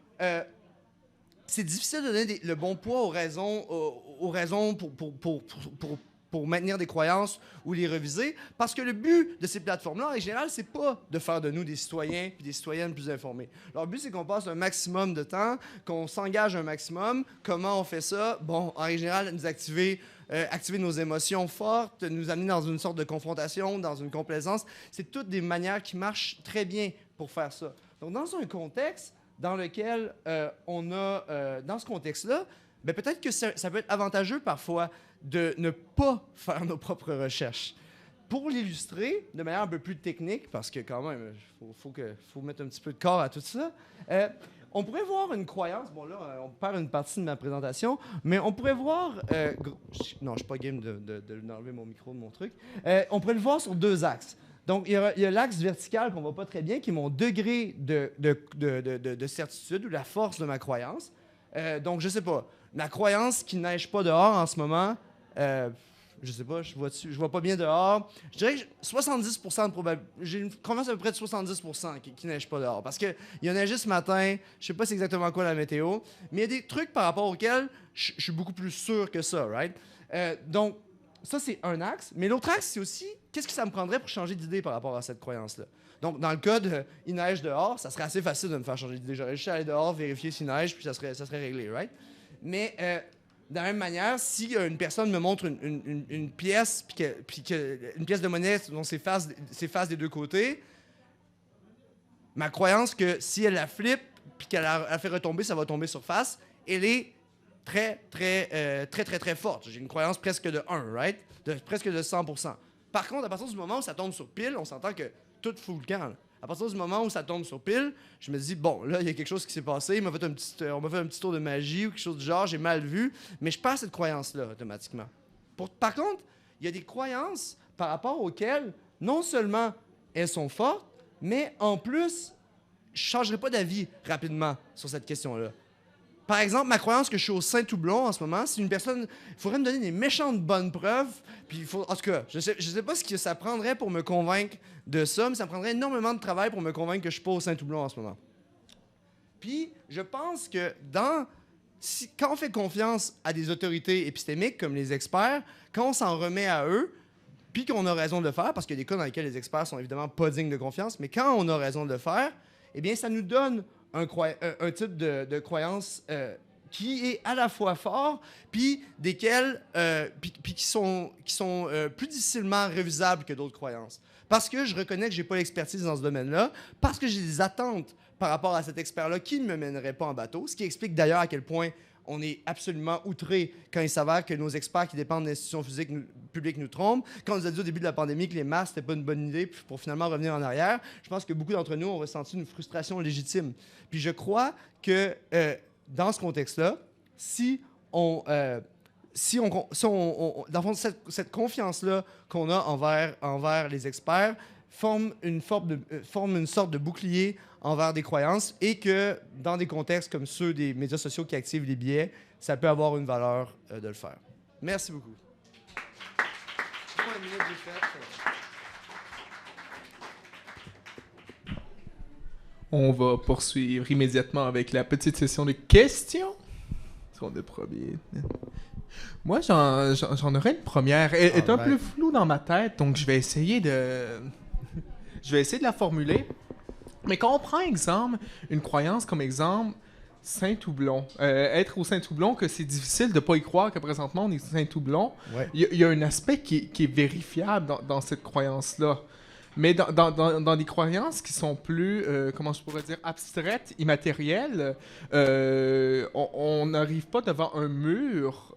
c'est difficile de donner le bon poids aux raisons pour maintenir des croyances ou les reviser, parce que le but de ces plateformes-là, en général, c'est pas de faire de nous des citoyens et des citoyennes plus informés. Leur but, c'est qu'on passe un maximum de temps, qu'on s'engage un maximum. Comment on fait ça? Bon, en général, nous activer nos émotions fortes, nous amener dans une sorte de confrontation, dans une complaisance. C'est toutes des manières qui marchent très bien pour faire ça. Donc, dans un contexte dans lequel dans ce contexte-là, ben peut-être que ça peut être avantageux parfois de ne pas faire nos propres recherches. Pour l'illustrer de manière un peu plus technique, parce que quand même, faut mettre un petit peu de corps à tout ça, on pourrait voir une croyance. Bon, là, on perd une partie de ma présentation, mais on pourrait voir. Non, je suis pas game d'enlever mon micro de mon truc. On pourrait le voir sur 2 axes. Donc, il y a l'axe vertical qu'on voit pas très bien, qui est mon degré de certitude ou la force de ma croyance. Donc, je sais pas. Ma croyance qu'il neige pas dehors en ce moment, je sais pas, je vois pas bien dehors. Je dirais que 70% de probabilité. J'ai une confiance à peu près de 70% qu'il neige pas dehors. Parce qu'il y a neigé ce matin, je sais pas c'est exactement quoi la météo, mais il y a des trucs par rapport auxquels je suis beaucoup plus sûr que ça, right? Donc, ça, c'est un axe. Mais l'autre axe, c'est aussi qu'est-ce que ça me prendrait pour changer d'idée par rapport à cette croyance-là. Donc, dans le cas de il neige dehors, ça serait assez facile de me faire changer d'idée. J'aurais juste à aller dehors, vérifier s'il neige, puis ça serait réglé, right? Mais de la même manière, si une personne me montre une pièce, puis une pièce de monnaie dont c'est face des 2 côtés, ma croyance que si elle la flippe, puis qu'elle la fait retomber, ça va tomber sur face, elle est très forte. J'ai une croyance presque de 1, right? Presque de 100%. Par contre, à partir du moment où ça tombe sur pile, on s'entend que tout fout le camp. Là. À partir du moment où ça tombe sur pile, je me dis, bon, là, il y a quelque chose qui s'est passé, on m'a fait un petit tour de magie ou quelque chose du genre, j'ai mal vu, mais je perds cette croyance-là automatiquement. Par contre, il y a des croyances par rapport auxquelles, non seulement elles sont fortes, mais en plus, je ne changerai pas d'avis rapidement sur cette question-là. Par exemple, ma croyance que je suis au Saint-Toublon en ce moment, c'est une personne. Il faudrait me donner des méchantes bonnes preuves. Puis en tout cas, je sais pas ce que ça prendrait pour me convaincre de ça, mais ça me prendrait énormément de travail pour me convaincre que je suis pas au Saint-Toublon en ce moment. Puis je pense que quand on fait confiance à des autorités épistémiques comme les experts, quand on s'en remet à eux, puis qu'on a raison de le faire, parce qu'il y a des cas dans lesquels les experts sont évidemment pas dignes de confiance, mais quand on a raison de le faire, eh bien, ça nous donne un type de croyance qui est à la fois fort, puis desquels, puis qui sont plus difficilement révisables que d'autres croyances. Parce que je reconnais que j'ai pas l'expertise dans ce domaine-là, parce que j'ai des attentes par rapport à cet expert-là qui ne me mènerait pas en bateau, ce qui explique d'ailleurs à quel point on est absolument outré quand il s'avère que nos experts qui dépendent d'institutions publiques nous trompent. Quand on nous a dit au début de la pandémie que les masques n'étaient pas une bonne idée pour finalement revenir en arrière, je pense que beaucoup d'entre nous ont ressenti une frustration légitime. Puis je crois que dans ce contexte-là, dans le fond, cette confiance-là qu'on a envers les experts forme une sorte de bouclier envers des croyances et que dans des contextes comme ceux des médias sociaux qui activent les biais, ça peut avoir une valeur de le faire. Merci beaucoup. On va poursuivre immédiatement avec la petite session de questions. Sur le premier. Moi, j'en aurais une première. Elle est un peu floue dans ma tête, donc je vais essayer de la formuler. Mais quand on prend exemple, une croyance comme exemple, Saint-Toublon, être au Saint-Toublon, que c'est difficile de ne pas y croire que présentement on est au Saint-Toublon, il y a un aspect qui est vérifiable dans cette croyance-là. Mais dans des croyances qui sont plus, comment je pourrais dire, abstraites, immatérielles, on n'arrive pas devant un mur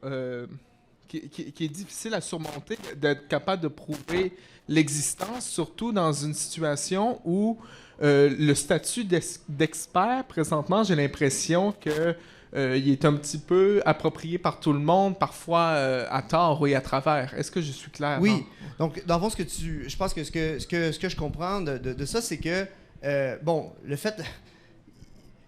qui est difficile à surmonter, d'être capable de prouver l'existence, surtout dans une situation où le statut d'expert, présentement, j'ai l'impression que il est un petit peu approprié par tout le monde, parfois à tort et à travers. Est-ce que je suis clair? Oui. Non? Donc, dans le fond, je pense que ce que je comprends de ça, c'est que, le fait...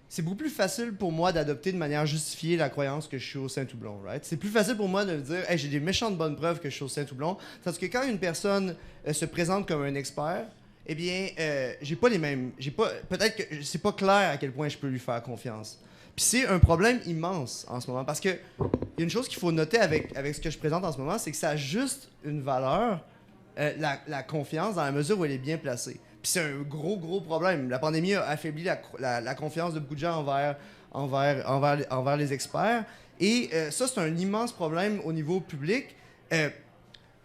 C'est beaucoup plus facile pour moi d'adopter de manière justifiée la croyance que je suis au Saint-Toublon, right? C'est plus facile pour moi de me dire « Hey, j'ai des méchantes bonnes preuves que je suis au Saint-Toublon », parce que quand une personne se présente comme un expert, eh bien, j'ai pas les mêmes... peut-être que c'est pas clair à quel point je peux lui faire confiance. Puis c'est un problème immense en ce moment, parce que il y a une chose qu'il faut noter avec ce que je présente en ce moment, c'est que ça a juste une valeur, la confiance, dans la mesure où elle est bien placée. Puis c'est un gros problème. La pandémie a affaibli la confiance de beaucoup de gens envers les experts. Et ça, c'est un immense problème au niveau public.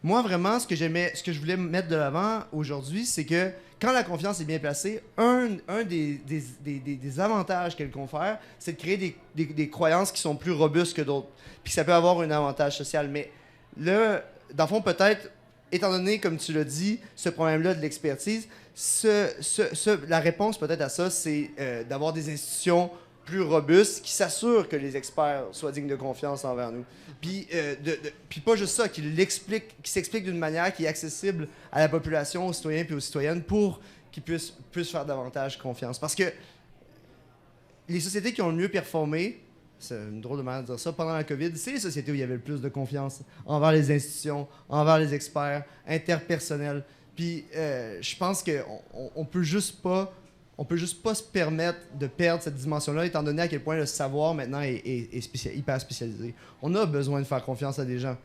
Moi, vraiment, ce que je voulais mettre de l'avant aujourd'hui, c'est que quand la confiance est bien placée, un des avantages qu'elle confère, c'est de créer des croyances qui sont plus robustes que d'autres. Puis ça peut avoir un avantage social. Mais là, dans le fond, peut-être, étant donné, comme tu l'as dit, ce problème-là de l'expertise, la réponse peut-être à ça, c'est d'avoir des institutions plus robuste, qui s'assure que les experts soient dignes de confiance envers nous. Puis, puis pas juste ça, qui s'explique d'une manière qui est accessible à la population, aux citoyens et aux citoyennes pour qu'ils puissent faire davantage confiance. Parce que les sociétés qui ont le mieux performé, c'est une drôle de manière de dire ça, pendant la COVID, c'est les sociétés où il y avait le plus de confiance envers les institutions, envers les experts, interpersonnels. Puis je pense qu'on peut juste pas se permettre de perdre cette dimension-là, étant donné à quel point le savoir maintenant est hyper spécialisé. On a besoin de faire confiance à des gens.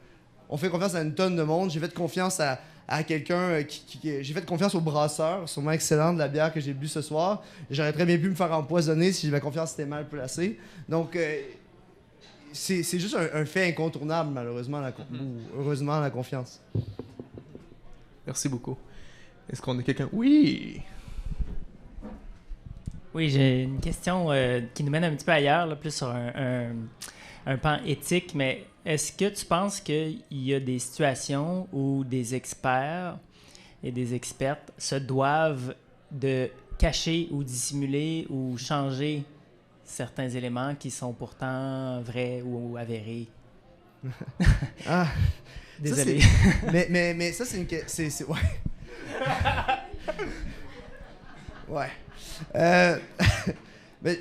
On fait confiance à une tonne de monde. J'ai fait confiance à quelqu'un j'ai fait confiance au brasseur, sûrement excellent, de la bière que j'ai bu ce soir. J'aurais très bien pu me faire empoisonner si ma confiance était mal placée. Donc, c'est juste un fait incontournable, malheureusement, ou heureusement, la confiance. Merci beaucoup. Est-ce qu'on a quelqu'un? Oui! Oui, j'ai une question qui nous mène un petit peu ailleurs, là, plus sur un pan éthique, mais est-ce que tu penses qu'il y a des situations où des experts et des expertes se doivent de cacher ou dissimuler ou changer certains éléments qui sont pourtant vrais ou avérés? Ah! Désolé. Mais ça, c'est une question... Ouais. Ouais. Ben,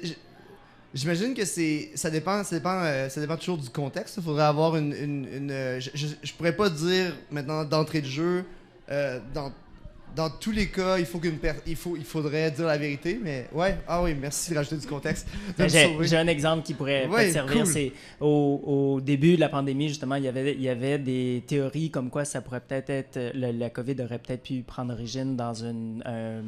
j'imagine que ça dépend toujours du contexte. Il faudrait avoir je pourrais pas dire maintenant d'entrée de jeu dans tous les cas, il faudrait dire la vérité, mais ouais, ah oui, merci de rajouter du contexte. J'ai un exemple qui pourrait Ouais, peut-être servir. cool. C'est au début de la pandémie, justement, il y avait des théories comme quoi ça pourrait peut-être être, la COVID aurait peut-être pu prendre origine dans un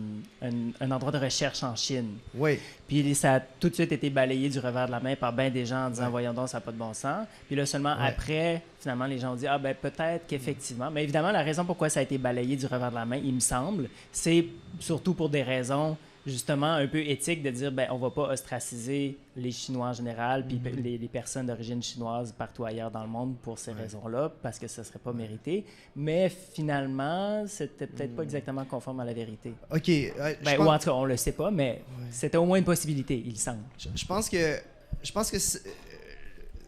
endroit de recherche en Chine. Oui. Puis ça a tout de suite été balayé du revers de la main par bien des gens en disant voyons donc, ça n'a pas de bon sens. Puis là, seulement après, finalement, les gens ont dit ah ben peut-être qu'effectivement. Mais évidemment, la raison pourquoi ça a été balayé du revers de la main, il me semble, c'est surtout pour des raisons justement un peu éthiques de dire ben on va pas ostraciser les Chinois en général puis les personnes d'origine chinoise partout ailleurs dans le monde pour ces raisons-là parce que ça serait pas mérité. Mais finalement, c'était peut-être pas exactement conforme à la vérité. OK. Ou en tout cas, on le sait pas, mais c'était au moins une possibilité, il semble. Je pense que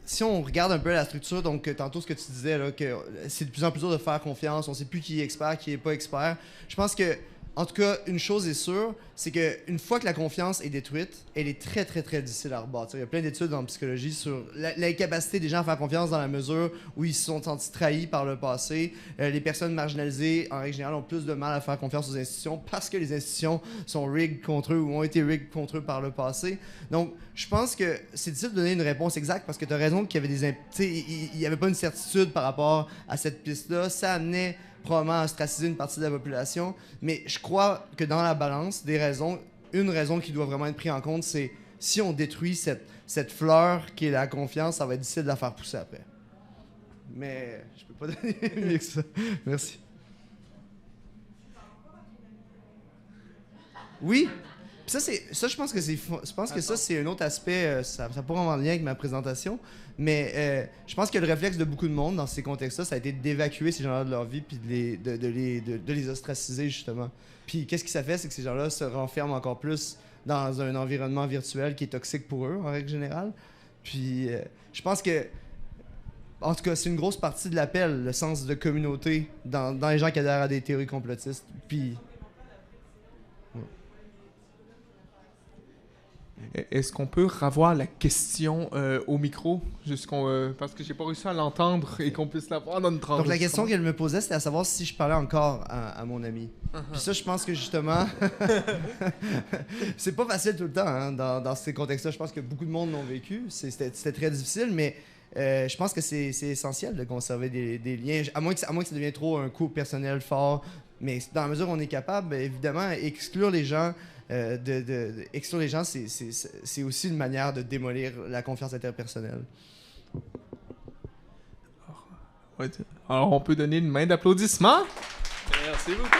si on regarde un peu la structure, donc tantôt ce que tu disais, là, que c'est de plus en plus dur de faire confiance, on sait plus qui est expert, qui est pas expert. Je pense que, en tout cas, une chose est sûre, c'est qu'une fois que la confiance est détruite, elle est très, très, très difficile à rebâtir. Il y a plein d'études en psychologie sur l'incapacité des gens à faire confiance dans la mesure où ils se sont sentis trahis par le passé. Les personnes marginalisées, en règle générale, ont plus de mal à faire confiance aux institutions parce que les institutions sont rigged contre eux ou ont été rigged contre eux par le passé. Donc, je pense que c'est difficile de donner une réponse exacte parce que tu as raison qu'il y avait il n'y avait pas une certitude par rapport à cette piste-là. Ça amenait probablement à ostraciser une partie de la population. Mais je crois que dans la balance, une raison qui doit vraiment être prise en compte, c'est si on détruit cette fleur qui est la confiance, ça va être difficile de la faire pousser après. Mais je peux pas donner mieux que ça. Merci. Oui. Puis ça, je pense que ça, c'est un autre aspect, ça pourrait avoir un lien avec ma présentation, mais je pense que le réflexe de beaucoup de monde dans ces contextes-là, ça a été d'évacuer ces gens-là de leur vie puis de les ostraciser, justement. Puis qu'est-ce que ça fait, c'est que ces gens-là se renferment encore plus dans un environnement virtuel qui est toxique pour eux, en règle générale. Puis je pense que, en tout cas, c'est une grosse partie de l'appel, le sens de communauté dans les gens qui adhèrent à des théories complotistes. Puis... Est-ce qu'on peut revoir la question au micro, parce que j'ai pas réussi à l'entendre et qu'on puisse la voir dans notre Donc la question qu'elle me posait, c'était à savoir si je parlais encore à mon ami. Puis ça, je pense que justement, c'est pas facile tout le temps hein, dans ces contextes-là. Je pense que beaucoup de monde l'ont vécu. C'était très difficile, mais je pense que c'est essentiel de conserver des liens, à moins que ça devienne trop un coup personnel fort. Mais dans la mesure où on est capable, évidemment, exclure les gens... exclure les gens, c'est aussi une manière de démolir la confiance interpersonnelle. Alors, on peut donner une main d'applaudissement. Merci beaucoup.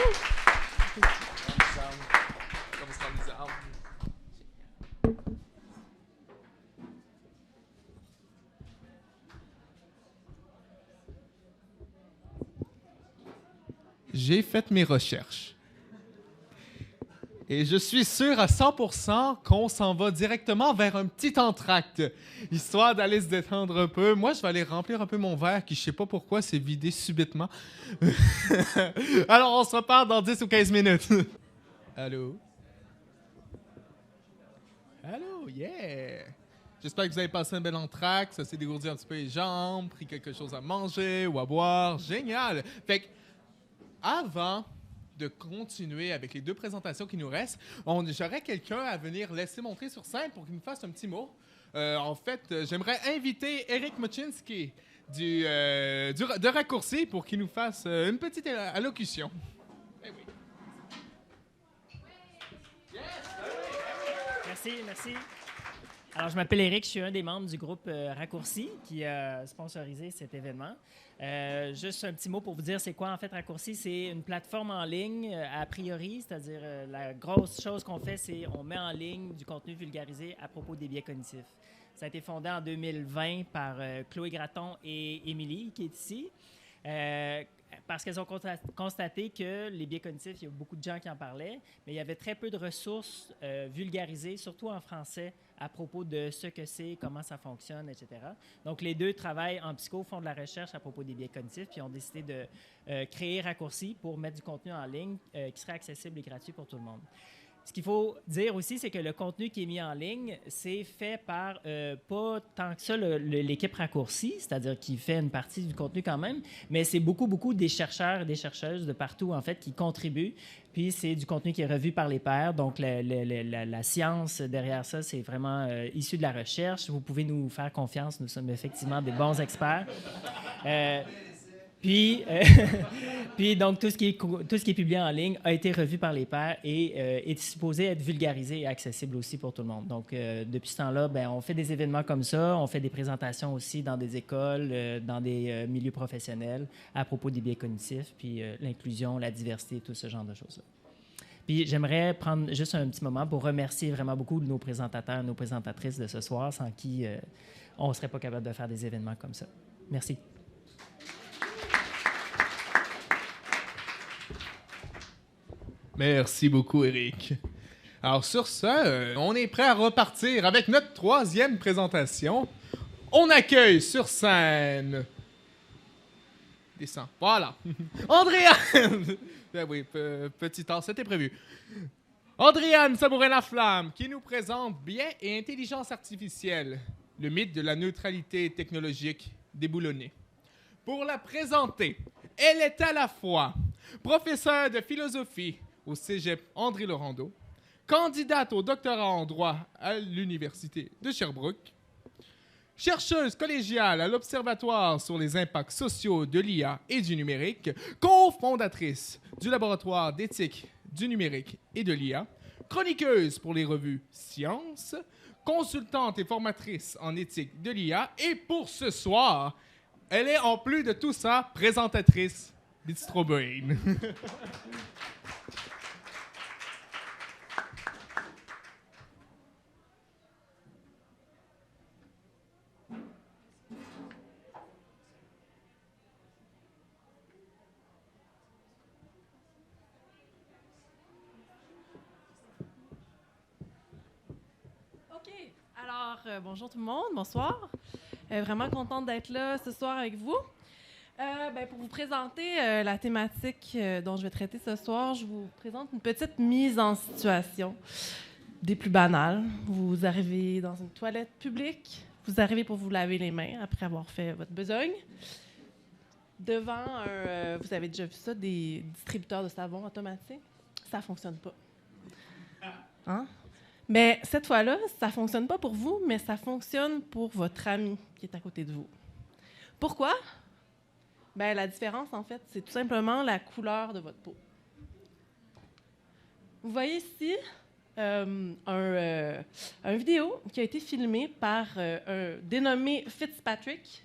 J'ai fait mes recherches. Et je suis sûr à 100% qu'on s'en va directement vers un petit entracte, histoire d'aller se détendre un peu. Moi, je vais aller remplir un peu mon verre, qui je sais pas pourquoi s'est vidé subitement. Alors, on se reparle dans 10 ou 15 minutes. Allô? Allô, yeah! J'espère que vous avez passé un bel entracte, ça s'est dégourdi un petit peu les jambes, pris quelque chose à manger ou à boire. Génial! Fait que, avant de continuer avec les 2 présentations qui nous restent, j'aurais quelqu'un à venir laisser montrer sur scène pour qu'il nous fasse un petit mot. En fait, j'aimerais inviter Eric Muchinski de Raccourci pour qu'il nous fasse une petite allocution. Eh oui. Merci. Alors, je m'appelle Eric, je suis un des membres du groupe Raccourci qui a sponsorisé cet événement. Juste un petit mot pour vous dire c'est quoi en fait Raccourci. C'est une plateforme en ligne a priori, c'est-à-dire la grosse chose qu'on fait, c'est on met en ligne du contenu vulgarisé à propos des biais cognitifs. Ça a été fondé en 2020 par Chloé Gratton et Émilie qui est ici. Parce qu'elles ont constaté que les biais cognitifs, il y a beaucoup de gens qui en parlaient, mais il y avait très peu de ressources vulgarisées, surtout en français, à propos de ce que c'est, comment ça fonctionne, etc. Donc, les 2 travaillent en psycho, font de la recherche à propos des biais cognitifs, puis ont décidé de créer Raccourci pour mettre du contenu en ligne qui serait accessible et gratuit pour tout le monde. Ce qu'il faut dire aussi, c'est que le contenu qui est mis en ligne, c'est fait par pas tant que ça l'équipe Raccourci, c'est-à-dire qui fait une partie du contenu quand même, mais c'est beaucoup des chercheurs et des chercheuses de partout, en fait, qui contribuent. Puis c'est du contenu qui est revu par les pairs. Donc, la science derrière ça, c'est vraiment issu de la recherche. Vous pouvez nous faire confiance. Nous sommes effectivement des bons experts. Puis donc, tout ce qui est publié en ligne a été revu par les pairs et est supposé être vulgarisé et accessible aussi pour tout le monde. Donc, depuis ce temps-là, on fait des événements comme ça, on fait des présentations aussi dans des écoles, dans des milieux professionnels à propos des biais cognitifs, puis l'inclusion, la diversité, tout ce genre de choses-là. Puis j'aimerais prendre juste un petit moment pour remercier vraiment beaucoup nos présentateurs, nos présentatrices de ce soir, sans qui on ne serait pas capable de faire des événements comme ça. Merci. Merci beaucoup, Eric. Alors, sur ce, on est prêt à repartir avec notre 3e présentation. On accueille sur scène... Descends. Voilà. Andréane! Ben oui, petit temps, c'était prévu. Andréane Sabourin-Laflamme, qui nous présente Biais et intelligence artificielle, le mythe de la neutralité technologique déboulonné. Pour la présenter, elle est à la fois professeure de philosophie au Cégep André Laurando, candidate au doctorat en droit à l'Université de Sherbrooke, chercheuse collégiale à l'Observatoire sur les impacts sociaux de l'IA et du numérique, cofondatrice du laboratoire d'éthique du numérique et de l'IA, chroniqueuse pour les revues Science, consultante et formatrice en éthique de l'IA, et pour ce soir, elle est en plus de tout ça présentatrice Bistro Brain. Alors, bonjour tout le monde, bonsoir. Vraiment contente d'être là ce soir avec vous. Pour vous présenter la thématique dont je vais traiter ce soir, je vous présente une petite mise en situation des plus banales. Vous arrivez dans une toilette publique, vous arrivez pour vous laver les mains après avoir fait votre besogne. Devant vous avez déjà vu ça, des distributeurs de savon automatiques. Ça ne fonctionne pas. Hein? Mais cette fois-là, ça ne fonctionne pas pour vous, mais ça fonctionne pour votre ami qui est à côté de vous. Pourquoi? La différence, en fait, c'est tout simplement la couleur de votre peau. Vous voyez ici un vidéo qui a été filmé par un dénommé Fitzpatrick,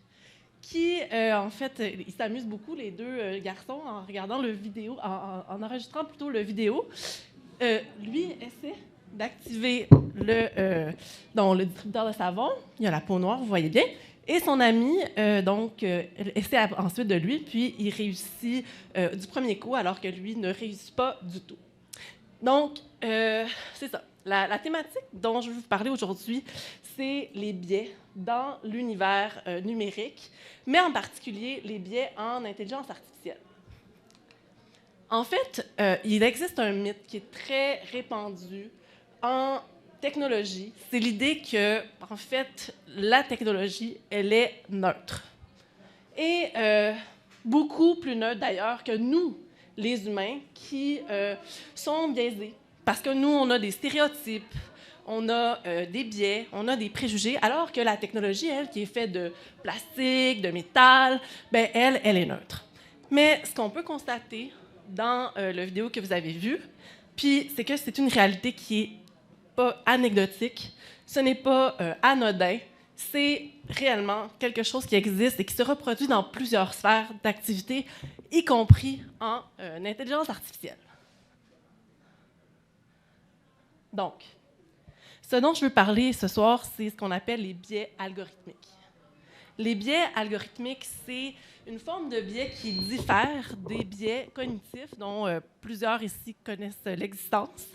qui, en fait, ils s'amusent beaucoup, les 2 garçons, en regardant le vidéo, en enregistrant plutôt le vidéo. Lui essaie d'activer le distributeur de savon. Il a la peau noire, vous voyez bien. Et son ami, essaie ensuite de lui, puis il réussit du premier coup, alors que lui ne réussit pas du tout. Donc, c'est ça. La thématique dont je vais vous parler aujourd'hui, c'est les biais dans l'univers numérique, mais en particulier les biais en intelligence artificielle. En fait, il existe un mythe qui est très répandu en technologie. C'est l'idée que, en fait, la technologie, elle est neutre. Et beaucoup plus neutre d'ailleurs que nous, les humains, qui sont biaisés. Parce que nous, on a des stéréotypes, on a des biais, on a des préjugés, alors que la technologie, elle, qui est faite de plastique, de métal, ben elle est neutre. Mais ce qu'on peut constater dans la vidéo que vous avez vue, puis c'est que c'est une réalité qui n'est pas anecdotique, ce n'est pas anodin, c'est réellement quelque chose qui existe et qui se reproduit dans plusieurs sphères d'activité, y compris en intelligence artificielle. Donc, ce dont je veux parler ce soir, c'est ce qu'on appelle les biais algorithmiques. Les biais algorithmiques, c'est une forme de biais qui diffère des biais cognitifs, dont plusieurs ici connaissent l'existence,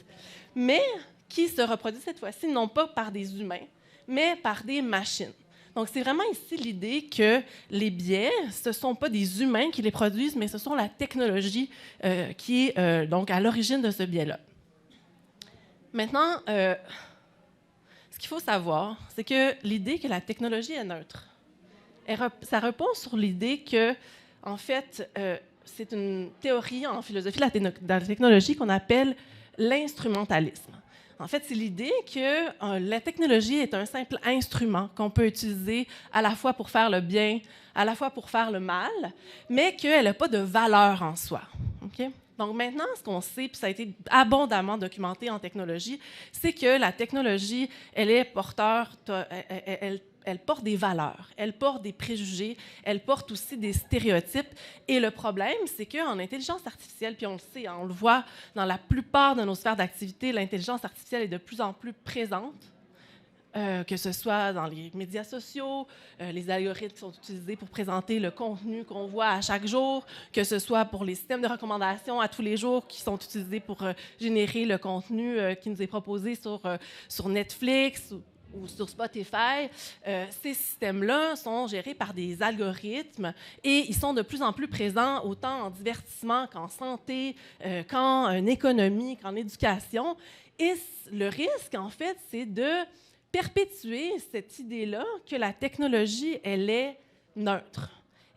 mais qui se reproduisent cette fois-ci non pas par des humains, mais par des machines. Donc, c'est vraiment ici l'idée que les biais, ce ne sont pas des humains qui les produisent, mais ce sont la technologie qui est donc à l'origine de ce biais-là. Maintenant, ce qu'il faut savoir, c'est que l'idée que la technologie est neutre, ça repose sur l'idée que, en fait, c'est une théorie en philosophie de la technologie qu'on appelle l'instrumentalisme. En fait, c'est l'idée que la technologie est un simple instrument qu'on peut utiliser à la fois pour faire le bien, à la fois pour faire le mal, mais qu'elle n'a pas de valeur en soi. Okay? Donc maintenant, ce qu'on sait, puis ça a été abondamment documenté en technologie, c'est que la technologie, elle est porteur, elle porte des valeurs, elle porte des préjugés, elle porte aussi des stéréotypes. Et le problème, c'est qu'en intelligence artificielle, puis on le sait, on le voit dans la plupart de nos sphères d'activité, l'intelligence artificielle est de plus en plus présente. Que ce soit dans les médias sociaux, les algorithmes sont utilisés pour présenter le contenu qu'on voit à chaque jour, que ce soit pour les systèmes de recommandation à tous les jours qui sont utilisés pour générer le contenu qui nous est proposé sur Netflix ou sur Spotify. Ces systèmes-là sont gérés par des algorithmes et ils sont de plus en plus présents autant en divertissement qu'en santé, qu'en économie, qu'en éducation. Et le risque, en fait, c'est de perpétuer cette idée-là que la technologie, elle est neutre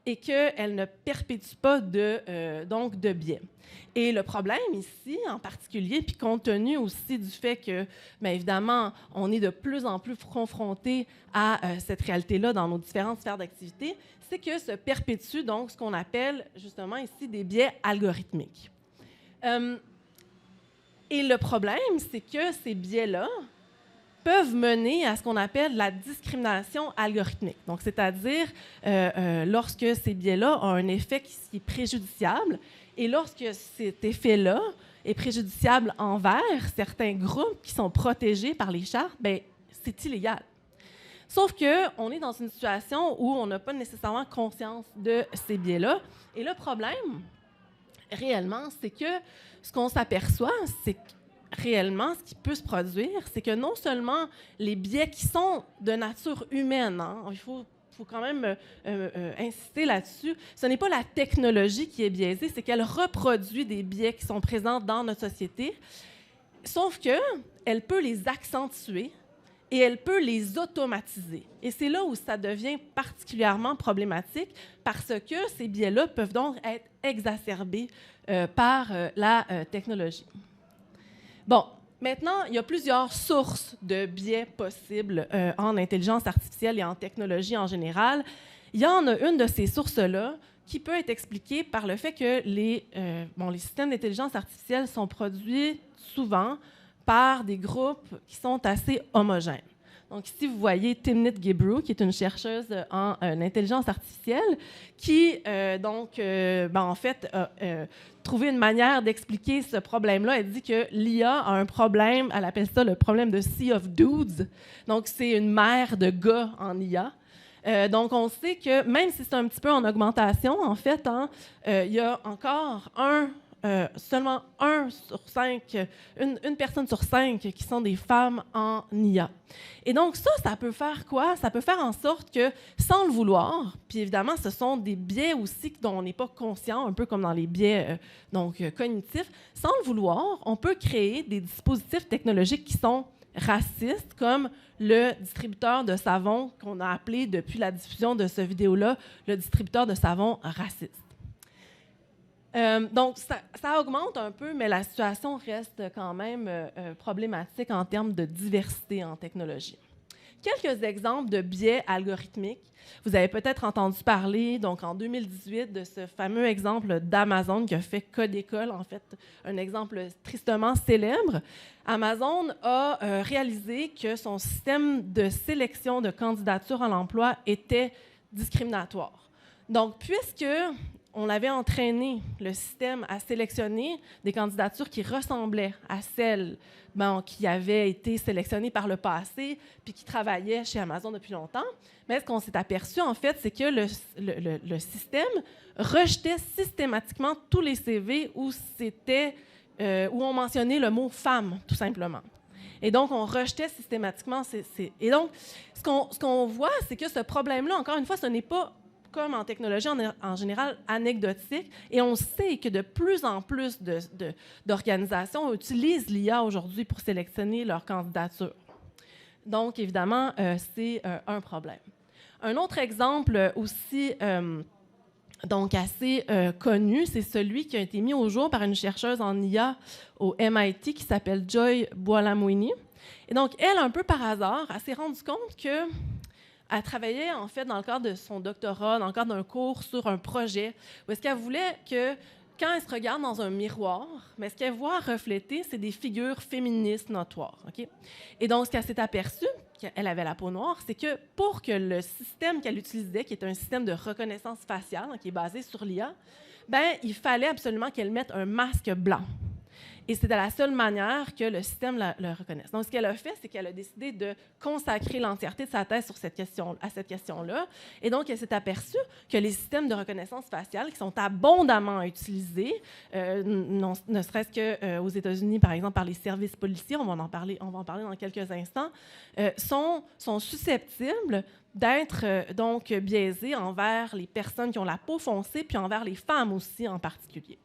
et qu'elle ne perpétue pas donc de biais. Et le problème ici, en particulier, puis compte tenu aussi du fait que, bien évidemment, on est de plus en plus confronté à cette réalité-là dans nos différentes sphères d'activité, c'est que se perpétue donc ce qu'on appelle justement ici des biais algorithmiques. Et le problème, c'est que ces biais-là peuvent mener à ce qu'on appelle la discrimination algorithmique. Donc, c'est-à-dire lorsque ces biais-là ont un effet qui est préjudiciable et lorsque cet effet-là est préjudiciable envers certains groupes qui sont protégés par les chartes, bien, c'est illégal. Sauf qu'on est dans une situation où on n'a pas nécessairement conscience de ces biais-là. Et le problème, réellement, c'est que ce qu'on s'aperçoit, c'est que réellement, ce qui peut se produire, c'est que non seulement les biais qui sont de nature humaine, il faut quand même insister là-dessus, ce n'est pas la technologie qui est biaisée, c'est qu'elle reproduit des biais qui sont présents dans notre société, sauf qu'elle peut les accentuer et elle peut les automatiser. Et c'est là où ça devient particulièrement problématique parce que ces biais-là peuvent donc être exacerbés par la technologie. Bon, maintenant, il y a plusieurs sources de biais possibles en intelligence artificielle et en technologie en général. Il y en a une de ces sources-là qui peut être expliquée par le fait que les systèmes d'intelligence artificielle sont produits souvent par des groupes qui sont assez homogènes. Donc ici, vous voyez Timnit Gebru, qui est une chercheuse en intelligence artificielle, qui, en fait, a trouvé une manière d'expliquer ce problème-là. Elle dit que l'IA a un problème, elle appelle ça le problème de Sea of Dudes. Donc, c'est une mer de gars en IA. Donc, on sait que même si c'est un petit peu en augmentation, en fait, il y a encore seulement une personne sur 5 qui sont des femmes en IA. Et donc ça peut faire quoi? Ça peut faire en sorte que, sans le vouloir, puis évidemment, ce sont des biais aussi dont on n'est pas conscient, un peu comme dans les biais cognitifs, sans le vouloir, on peut créer des dispositifs technologiques qui sont racistes, comme le distributeur de savon qu'on a appelé depuis la diffusion de cette vidéo-là, le distributeur de savon raciste. Donc, ça augmente un peu, mais la situation reste quand même problématique en termes de diversité en technologie. Quelques exemples de biais algorithmiques. Vous avez peut-être entendu parler, donc en 2018, de ce fameux exemple d'Amazon qui a fait Code École, en fait, un exemple tristement célèbre. Amazon a réalisé que son système de sélection de candidatures à l'emploi était discriminatoire. Donc, puisque on avait entraîné le système à sélectionner des candidatures qui ressemblaient à celles qui avaient été sélectionnées par le passé puis qui travaillaient chez Amazon depuis longtemps. Mais ce qu'on s'est aperçu, en fait, c'est que le système rejetait systématiquement tous les CV où on mentionnait le mot « femme », tout simplement. Et donc, on rejetait systématiquement Et donc, ce qu'on voit, c'est que ce problème-là, encore une fois, ce n'est pas comme en technologie en général, anecdotique. Et on sait que de plus en plus d'organisations utilisent l'IA aujourd'hui pour sélectionner leurs candidatures. Donc, évidemment, c'est un problème. Un autre exemple aussi assez connu, c'est celui qui a été mis au jour par une chercheuse en IA au MIT qui s'appelle Joy Buolamwini. Et donc, elle, un peu par hasard, elle s'est rendue compte que elle travaillait, en fait, dans le cadre de son doctorat, dans le cadre d'un cours sur un projet, où est-ce qu'elle voulait que, quand elle se regarde dans un miroir, mais ce qu'elle voit refléter, c'est des figures féministes notoires. Okay? Et donc, ce qu'elle s'est aperçue, qu'elle avait la peau noire, c'est que pour que le système qu'elle utilisait, qui est un système de reconnaissance faciale, qui est basé sur l'IA, il fallait absolument qu'elle mette un masque blanc. Et c'était la seule manière que le système le reconnaisse. Donc, ce qu'elle a fait, c'est qu'elle a décidé de consacrer l'entièreté de sa thèse à cette question-là. Et donc, elle s'est aperçue que les systèmes de reconnaissance faciale, qui sont abondamment utilisés, ne serait-ce qu'aux États-Unis, par exemple, par les services policiers, on va en parler dans quelques instants, sont susceptibles d'être donc biaisés envers les personnes qui ont la peau foncée, puis envers les femmes aussi en particulier.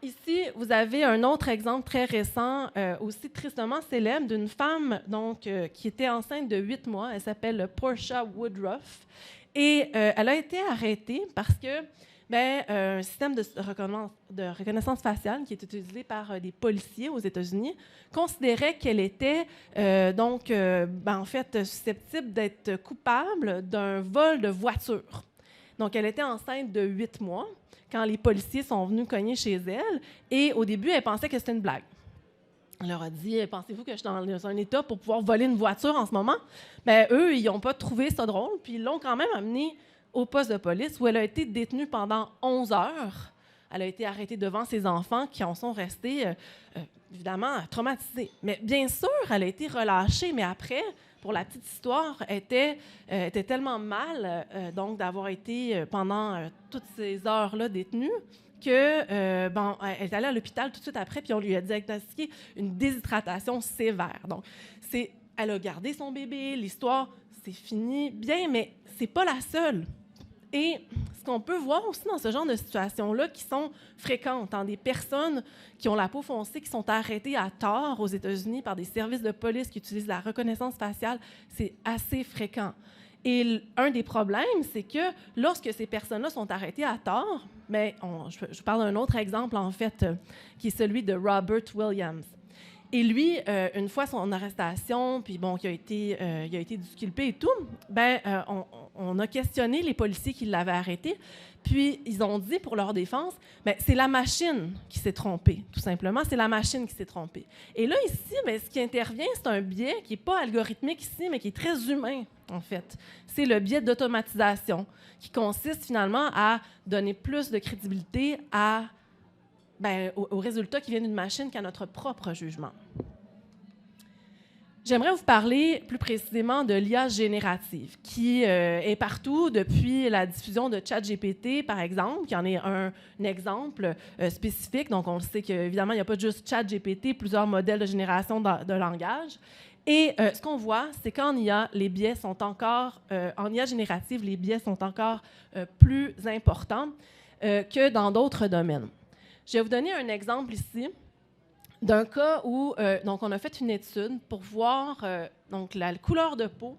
Ici, vous avez un autre exemple très récent, aussi tristement célèbre, d'une femme qui était enceinte de 8 mois. Elle s'appelle Portia Woodruff. Et elle a été arrêtée parce que un système de reconnaissance faciale qui est utilisé par des policiers aux États-Unis considérait qu'elle était en fait susceptible d'être coupable d'un vol de voiture. Donc, elle était enceinte de 8 mois. Quand les policiers sont venus cogner chez elle. Et au début, elle pensait que c'était une blague. Elle leur a dit « Pensez-vous que je suis dans un état pour pouvoir voler une voiture en ce moment? » Eux, ils n'ont pas trouvé ça drôle, puis ils l'ont quand même amenée au poste de police où elle a été détenue pendant 11 heures. Elle a été arrêtée devant ses enfants qui en sont restés, évidemment, traumatisés. Mais bien sûr, elle a été relâchée, mais après, pour la petite histoire, était tellement mal d'avoir été pendant toutes ces heures-là détenue qu'elle est allée à l'hôpital tout de suite après, puis on lui a diagnostiqué une déshydratation sévère. Donc, elle a gardé son bébé, l'histoire, c'est fini bien, mais c'est pas la seule. Et ce qu'on peut voir aussi dans ce genre de situations-là qui sont fréquentes, des personnes qui ont la peau foncée, qui sont arrêtées à tort aux États-Unis par des services de police qui utilisent la reconnaissance faciale, c'est assez fréquent. Et un des problèmes, c'est que lorsque ces personnes-là sont arrêtées à tort, je parle d'un autre exemple, en fait, qui est celui de Robert Williams. Et lui, une fois son arrestation, puis il a été disculpé et tout, on a questionné les policiers qui l'avaient arrêté, puis ils ont dit pour leur défense, c'est la machine qui s'est trompée, tout simplement, c'est la machine qui s'est trompée. Et là, ici, ce qui intervient, c'est un biais qui n'est pas algorithmique ici, mais qui est très humain, en fait. C'est le biais d'automatisation, qui consiste finalement à donner plus de crédibilité aux résultats qui viennent d'une machine qu'à notre propre jugement. J'aimerais vous parler plus précisément de l'IA générative, qui est partout depuis la diffusion de ChatGPT, par exemple, qui en est un exemple spécifique. Donc, on le sait qu'évidemment, il n'y a pas juste ChatGPT, plusieurs modèles de génération de langage. Et ce qu'on voit, c'est qu'en IA, les biais sont encore, en IA générative, les biais sont encore plus importants que dans d'autres domaines. Je vais vous donner un exemple ici d'un cas où donc on a fait une étude pour voir donc la couleur de peau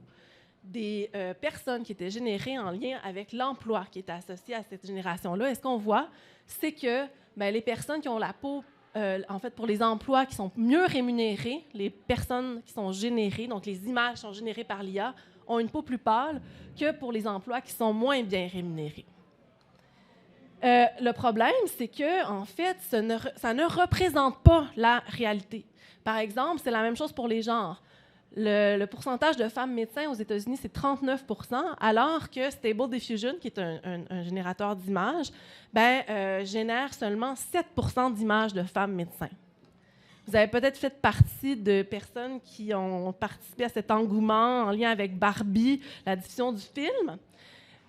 des personnes qui étaient générées en lien avec l'emploi qui était associé à cette génération-là. Et ce qu'on voit, c'est que les personnes qui ont la peau, en fait, pour les emplois qui sont mieux rémunérés, les personnes qui sont générées, donc les images sont générées par l'IA, ont une peau plus pâle que pour les emplois qui sont moins bien rémunérés. Le problème, c'est que, en fait, ça ne représente pas la réalité. Par exemple, c'est la même chose pour les genres. Le pourcentage de femmes médecins aux États-Unis, c'est 39 %, alors que Stable Diffusion, qui est un générateur d'images, génère seulement 7 % d'images de femmes médecins. Vous avez peut-être fait partie de personnes qui ont participé à cet engouement en lien avec Barbie, la diffusion du film.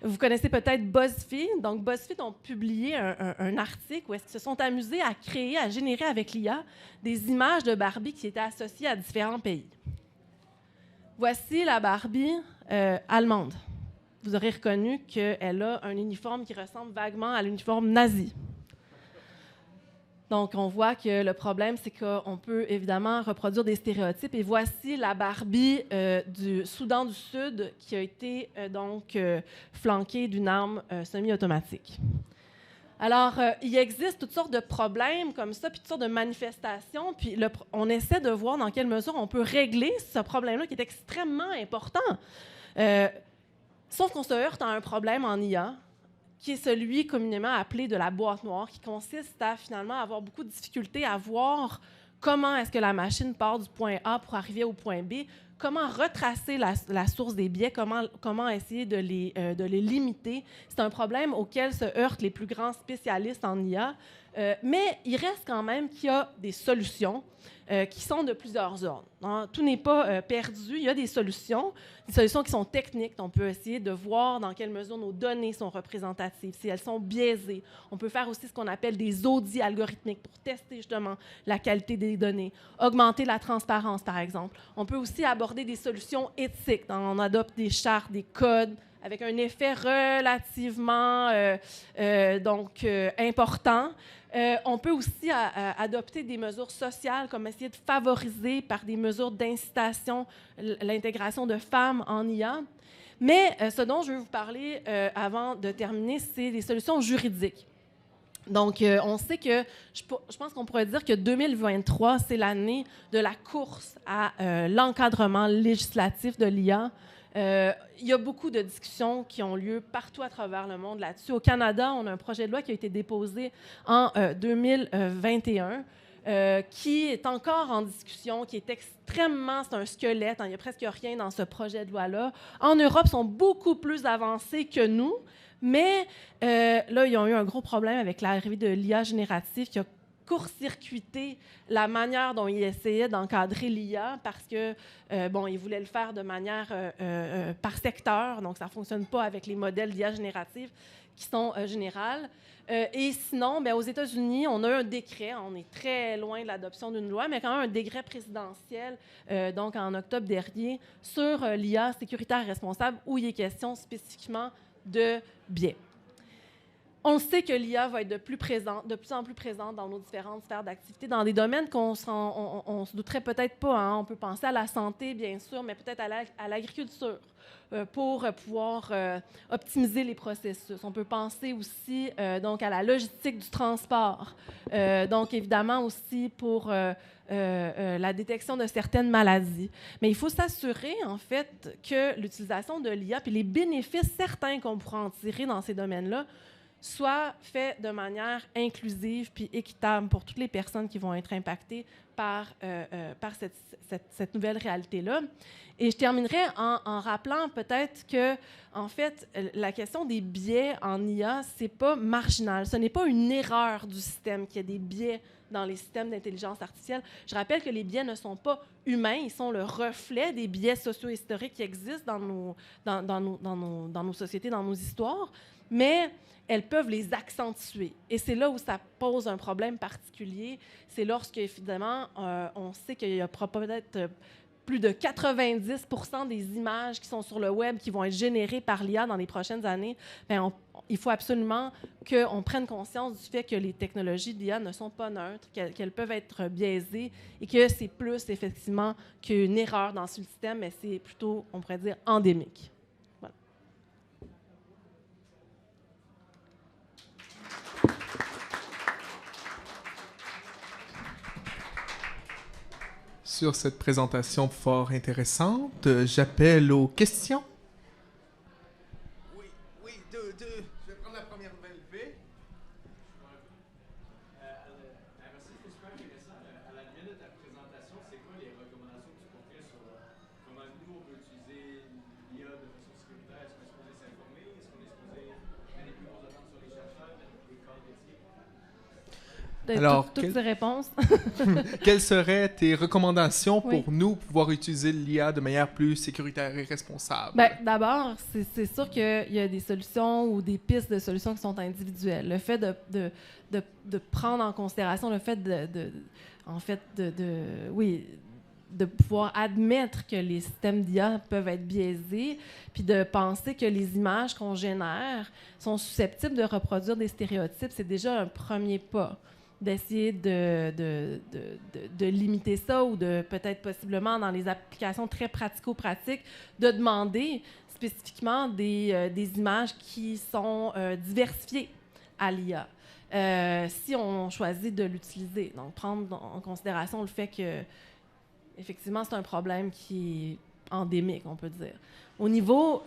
Vous connaissez peut-être BuzzFeed. Donc, BuzzFeed ont publié un article où ils se sont amusés à créer, à générer avec l'IA des images de Barbie qui étaient associées à différents pays. Voici la Barbie allemande. Vous aurez reconnu qu'elle a un uniforme qui ressemble vaguement à l'uniforme nazi. Donc, on voit que le problème, c'est qu'on peut évidemment reproduire des stéréotypes. Et voici la Barbie du Soudan du Sud qui a été flanquée d'une arme semi-automatique. Alors, il existe toutes sortes de problèmes comme ça, puis toutes sortes de manifestations. Puis on essaie de voir dans quelle mesure on peut régler ce problème-là qui est extrêmement important. Sauf qu'on se heurte à un problème en IA, qui est celui communément appelé de la boîte noire, qui consiste à finalement avoir beaucoup de difficultés à voir comment est-ce que la machine part du point A pour arriver au point B, comment retracer la source des biais, comment essayer de les limiter. C'est un problème auquel se heurtent les plus grands spécialistes en IA, mais il reste quand même qu'il y a des solutions qui sont de plusieurs ordres. Hein. Tout n'est pas perdu. Il y a des solutions qui sont techniques. On peut essayer de voir dans quelle mesure nos données sont représentatives, si elles sont biaisées. On peut faire aussi ce qu'on appelle des audits algorithmiques pour tester justement la qualité des données, augmenter la transparence, par exemple. On peut aussi aborder des solutions éthiques. On adopte des chartes, des codes avec un effet relativement important. On peut aussi adopter des mesures sociales, comme essayer de favoriser par des mesures d'incitation l'intégration de femmes en IA. Mais ce dont je veux vous parler avant de terminer, c'est les solutions juridiques. Donc, on sait que, je pense qu'on pourrait dire que 2023, c'est l'année de la course à l'encadrement législatif de l'IA. Il y a beaucoup de discussions qui ont lieu partout à travers le monde là-dessus. Au Canada, on a un projet de loi qui a été déposé en 2021 qui est encore en discussion, qui est extrêmement... C'est un squelette, hein, il n'y a presque rien dans ce projet de loi-là. En Europe, ils sont beaucoup plus avancés que nous, mais là, ils ont eu un gros problème avec l'arrivée de l'IA générative qui a court-circuiter la manière dont ils essayaient d'encadrer l'IA parce que, ils voulaient le faire de manière par secteur, donc ça ne fonctionne pas avec les modèles d'IA générative qui sont générales. Et sinon, aux États-Unis, on a un décret, on est très loin de l'adoption d'une loi, mais quand même un décret présidentiel, donc en octobre dernier, sur l'IA sécuritaire et responsable, où il est question spécifiquement de biais. On sait que l'IA va être de plus en plus présente dans nos différentes sphères d'activité, dans des domaines qu'on ne se douterait peut-être pas. Hein. On peut penser à la santé, bien sûr, mais peut-être à l'agriculture pour pouvoir optimiser les processus. On peut penser aussi donc à la logistique du transport. Donc, évidemment, aussi pour la détection de certaines maladies. Mais il faut s'assurer, en fait, que l'utilisation de l'IA puis les bénéfices certains qu'on pourra en tirer dans ces domaines-là soit fait de manière inclusive puis équitable pour toutes les personnes qui vont être impactées par cette nouvelle réalité-là. Et je terminerai en rappelant peut-être que, en fait, la question des biais en IA, c'est pas marginal. Ce n'est pas une erreur du système qu'il y ait des biais dans les systèmes d'intelligence artificielle. Je rappelle que les biais ne sont pas humains, ils sont le reflet des biais socio-historiques qui existent dans nos sociétés, dans nos histoires, mais elles peuvent les accentuer. Et c'est là où ça pose un problème particulier. C'est lorsque, évidemment, on sait qu'il y a peut-être plus de 90% des images qui sont sur le web qui vont être générées par l'IA dans les prochaines années. Bien, il faut absolument qu'on prenne conscience du fait que les technologies d'IA ne sont pas neutres, qu'elles peuvent être biaisées et que c'est plus, effectivement, qu'une erreur dans ce système, mais c'est plutôt, on pourrait dire, endémique. Voilà. Sur cette présentation fort intéressante, j'appelle aux questions. Oui, deux. Je vais prendre la première main levée. Merci, c'est super intéressant. À la lumière de ta présentation, c'est quoi les recommandations que tu porterais sur comment nous, on peut utiliser l'IA de façon sécuritaire? Est-ce qu'on est supposé s'informer? Est-ce qu'on est supposé mettre des plus grosses attentes sur les chercheurs, mettre des corps métiers? Alors, toutes ces réponses. Quelles seraient tes recommandations pour Oui. nous pouvoir utiliser l'IA de manière plus sécuritaire et responsable? Bien, d'abord, c'est sûr qu'il y a des solutions ou des pistes de solutions qui sont individuelles. Le fait de prendre en considération le fait de pouvoir admettre que les systèmes d'IA peuvent être biaisés, puis de penser que les images qu'on génère sont susceptibles de reproduire des stéréotypes, c'est déjà un premier pas. D'essayer de limiter ça ou de peut-être possiblement dans les applications très pratico-pratiques, de demander spécifiquement des images qui sont diversifiées à l'IA. Si on choisit de l'utiliser. Donc, prendre en considération le fait que, effectivement, c'est un problème qui est endémique, on peut dire. Au niveau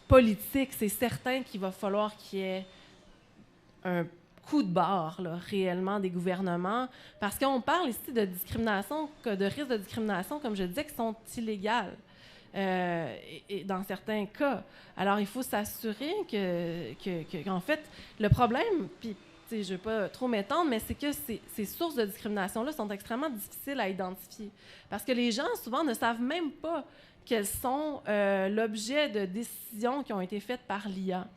politique, c'est certain qu'il va falloir qu'il y ait un coup de barre, là, réellement, des gouvernements, parce qu'on parle ici de discrimination, de risques de discrimination, comme je disais, qui sont illégales et dans certains cas. Alors, il faut s'assurer qu'en fait, le problème, puis je ne veux pas trop m'étendre, mais c'est que ces sources de discrimination-là sont extrêmement difficiles à identifier, parce que les gens, souvent, ne savent même pas qu'elles sont l'objet de décisions qui ont été faites par l'IA.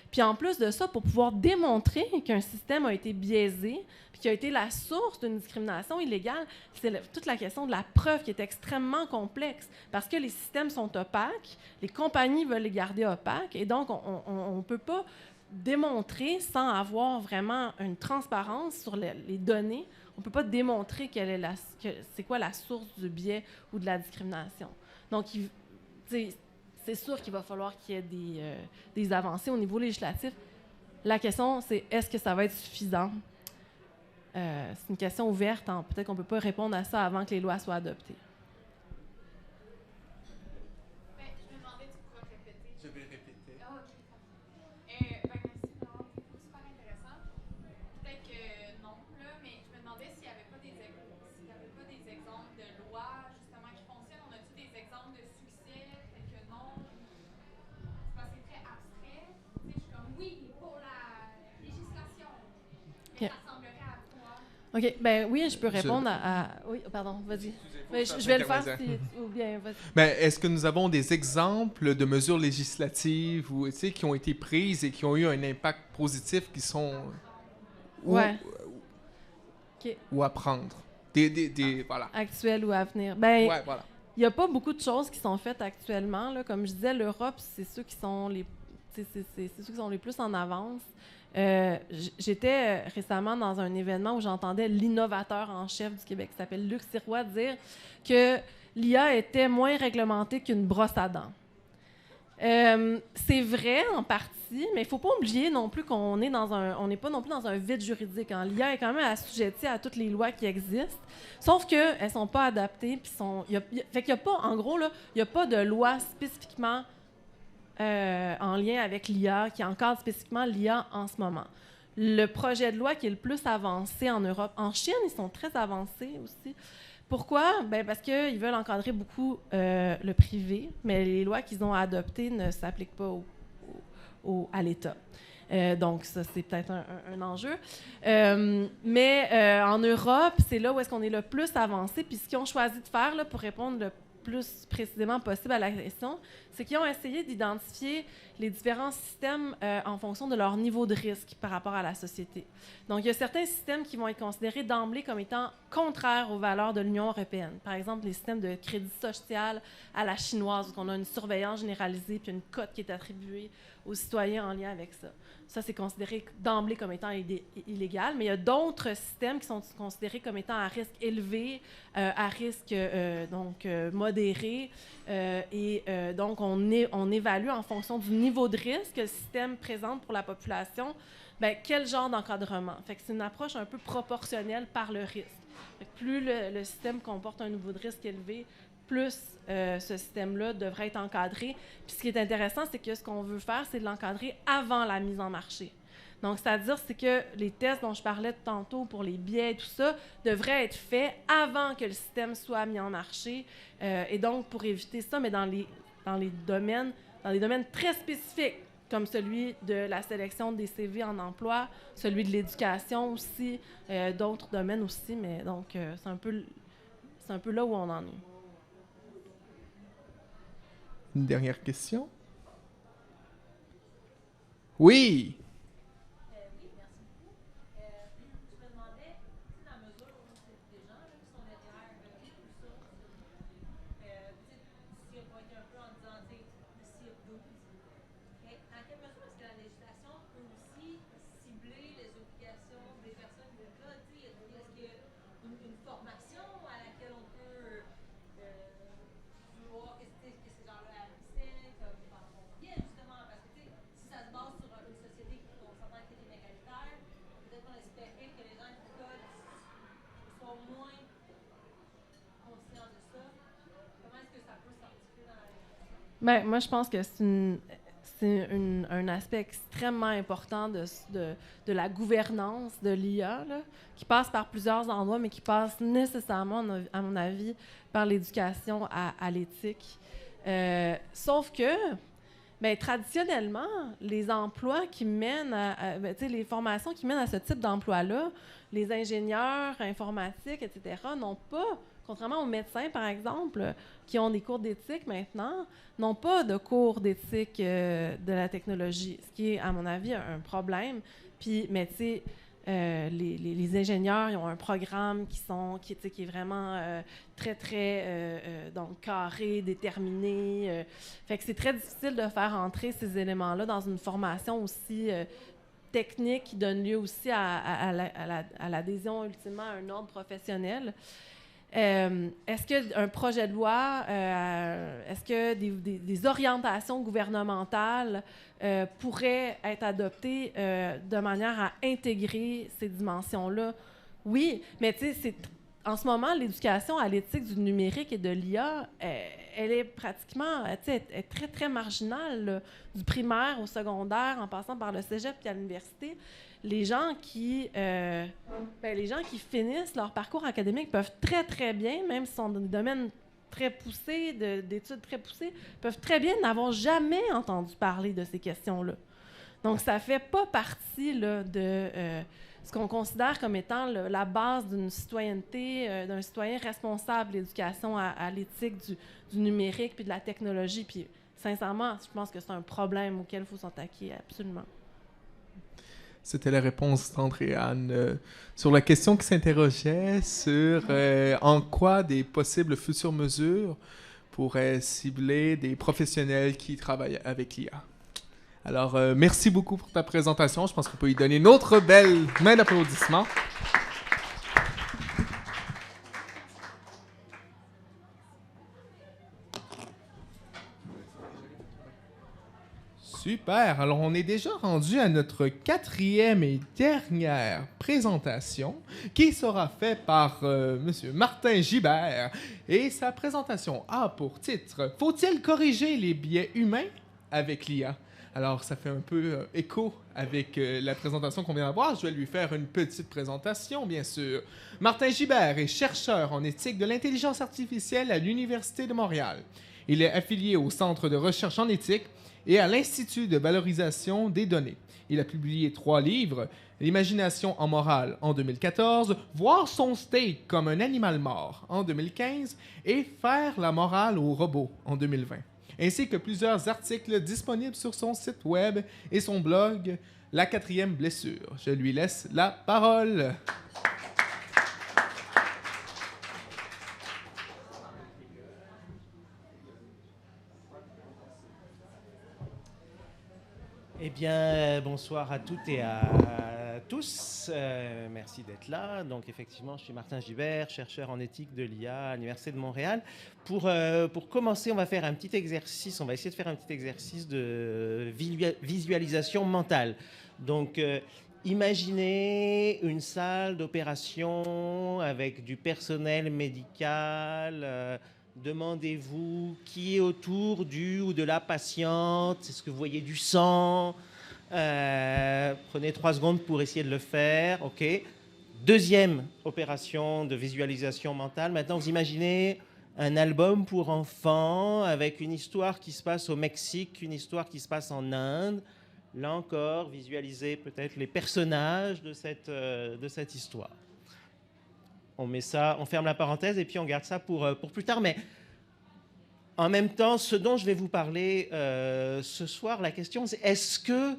Puis en plus de ça, pour pouvoir démontrer qu'un système a été biaisé, puis qu'il a été la source d'une discrimination illégale, c'est toute la question de la preuve qui est extrêmement complexe, parce que les systèmes sont opaques, les compagnies veulent les garder opaques, et donc on ne peut pas démontrer sans avoir vraiment une transparence sur les données. On ne peut pas démontrer c'est quoi la source du biais ou de la discrimination. Donc, c'est sûr qu'il va falloir qu'il y ait des avancées au niveau législatif. La question, c'est est-ce que ça va être suffisant? C'est une question ouverte. Peut-être qu'on ne peut pas répondre à ça avant que les lois soient adoptées. Je me demandais, tu pourrais répéter. Je vais répéter. Ah, OK. Merci, vraiment. C'est super intéressant. Peut-être que non, là, mais je me demandais s'il n'y avait pas des exemples de lois, justement, qui fonctionnent. On a-tu des exemples de succès? Peut-être que non. C'est parce que c'est très abstrait. Tu sais, je suis comme, oui, pour la législation. Mais Yeah. ça ressemblerait à quoi? OK. Ben oui, je peux répondre à... Oui, pardon, vas-y. Mais je vais le faire ou bien... Vas-y. Mais est-ce que nous avons des exemples de mesures législatives ou, qui ont été prises et qui ont eu un impact positif qui sont... Ouais. Ou à prendre? Voilà. Actuel ou à venir. Ben, Ouais, voilà. il n'y a pas beaucoup de choses qui sont faites actuellement. Là. Comme je disais, l'Europe, c'est ceux qui sont les plus en avance. J'étais récemment dans un événement où j'entendais l'innovateur en chef du Québec, qui s'appelle Luc Sirois, dire que l'IA était moins réglementée qu'une brosse à dents. C'est vrai en partie, mais il ne faut pas oublier non plus qu'on est on n'est pas non plus dans un vide juridique. Hein. L'IA est quand même assujettie à toutes les lois qui existent, sauf qu'elles ne sont pas adaptées. Fait qu'il y a pas, en gros, là, il n'y a pas de loi spécifiquement en lien avec l'IA qui encadre spécifiquement l'IA en ce moment. le projet de loi qui est le plus avancé en Europe. En Chine, ils sont très avancés aussi. Pourquoi? Ben parce qu'ils veulent encadrer beaucoup le privé, mais les lois qu'ils ont adoptées ne s'appliquent pas à l'État. Donc, ça, c'est peut-être un enjeu. Mais en Europe, c'est là où est-ce qu'on est le plus avancé. Puis ce qu'ils ont choisi de faire là, pour répondre le plus précisément possible à la question, c'est qu'ils ont essayé d'identifier les différents systèmes en fonction de leur niveau de risque par rapport à la société. Donc, il y a certains systèmes qui vont être considérés d'emblée comme étant contraires aux valeurs de l'Union européenne. Par exemple, les systèmes de crédit social à la chinoise, où on a une surveillance généralisée puis une cote qui est attribuée aux citoyens en lien avec ça. Ça, c'est considéré d'emblée comme étant illégal, mais il y a d'autres systèmes qui sont considérés comme étant à risque élevé, à risque modéré, et donc on évalue en fonction du niveau de risque que le système présente pour la population, quel genre d'encadrement. Fait que c'est une approche un peu proportionnelle par le risque. Fait que plus le système comporte un niveau de risque élevé, plus ce système-là devrait être encadré. Puis ce qui est intéressant, c'est que ce qu'on veut faire, c'est de l'encadrer avant la mise en marché. Donc, c'est-à-dire c'est que les tests dont je parlais tantôt pour les biais et tout ça devraient être faits avant que le système soit mis en marché. Et donc, pour éviter ça, mais dans les domaines très spécifiques, comme celui de la sélection des CV en emploi, celui de l'éducation aussi, d'autres domaines aussi. Mais donc, c'est un peu là où on en est. Une dernière question? Oui! Oui, merci beaucoup. Je me demandais, dans la mesure où c'est des gens qui sont derrière tout ça, si on va être un peu en disant, s'il y a beaucoup, à quelle mesure est-ce que la législation peut aussi cibler les obligations des personnes de là? Est-ce qu'il y a une formation à laquelle on peut voir que ces gens-là agissaient comme par bien justement, parce que si ça se base sur une société qu'on s'entend qui est inégalitaire, peut-être qu'on espérait que les gens qui codent soient moins conscients de ça. Comment est-ce que ça peut s'articuler dans la législation? Moi, je pense que c'est un aspect extrêmement important de la gouvernance de l'IA, là, qui passe par plusieurs endroits, mais qui passe nécessairement, à mon avis, par l'éducation à l'éthique. Sauf que, traditionnellement, les emplois qui mènent les formations qui mènent à ce type d'emploi-là, les ingénieurs informatiques, etc., n'ont pas, contrairement aux médecins, par exemple, qui ont des cours d'éthique maintenant, n'ont pas de cours d'éthique de la technologie, ce qui est, à mon avis, un problème. Puis, les ingénieurs, ils ont un programme qui est vraiment très, très donc carré, déterminé. Fait que c'est très difficile de faire entrer ces éléments-là dans une formation aussi technique qui donne lieu aussi à l'adhésion ultimement à un ordre professionnel. Est-ce qu'un projet de loi, est-ce que des orientations gouvernementales pourraient être adoptées de manière à intégrer ces dimensions-là? Oui, mais tu sais, en ce moment, l'éducation à l'éthique du numérique et de l'IA, elle est pratiquement est très, très marginale, là, du primaire au secondaire, en passant par le cégep puis à l'université. Les gens qui finissent leur parcours académique peuvent très, très bien, même s'ils sont dans des domaines très poussés, d'études très poussées, peuvent très bien n'avoir jamais entendu parler de ces questions-là. Donc, ça ne fait pas partie là, de ce qu'on considère comme étant la base d'une citoyenneté, d'un citoyen responsable de l'éducation à l'éthique du numérique puis de la technologie. Puis, sincèrement, je pense que c'est un problème auquel il faut s'attaquer absolument. C'était la réponse d'Andréane sur la question qui s'interrogeait sur en quoi des possibles futures mesures pourraient cibler des professionnels qui travaillent avec l'IA. Alors, merci beaucoup pour ta présentation. Je pense qu'on peut y donner une autre belle main d'applaudissement. Super. Alors, on est déjà rendu à notre 4e et dernière présentation qui sera faite par M. Martin Gibert. Et sa présentation a pour titre « Faut-il corriger les biais humains avec l'IA ?» Alors, ça fait un peu écho avec la présentation qu'on vient d'avoir. Je vais lui faire une petite présentation, bien sûr. Martin Gibert est chercheur en éthique de l'intelligence artificielle à l'Université de Montréal. Il est affilié au Centre de recherche en éthique et à l'Institut de valorisation des données. Il a publié 3 livres, L'imagination en morale en 2014, Voir son steak comme un animal mort en 2015 et Faire la morale aux robots en 2020, ainsi que plusieurs articles disponibles sur son site web et son blog La 4e blessure. Je lui laisse la parole. Eh bien, bonsoir à toutes et à tous. Merci d'être là. Donc, effectivement, je suis Martin Gibert, chercheur en éthique de l'IA à l'Université de Montréal. Pour commencer, on va faire un petit exercice. On va essayer de faire un petit exercice de visualisation mentale. Donc, imaginez une salle d'opération avec du personnel médical. Demandez-vous qui est autour du ou de la patiente. Est-ce que vous voyez du sang? Prenez 3 secondes pour essayer de le faire. OK. Deuxième opération de visualisation mentale. Maintenant, vous imaginez un album pour enfants avec une histoire qui se passe au Mexique, une histoire qui se passe en Inde. Là encore, visualisez peut-être les personnages de cette histoire. On met ça, on ferme la parenthèse et puis on garde ça pour plus tard. Mais en même temps, ce dont je vais vous parler ce soir, la question c'est est-ce que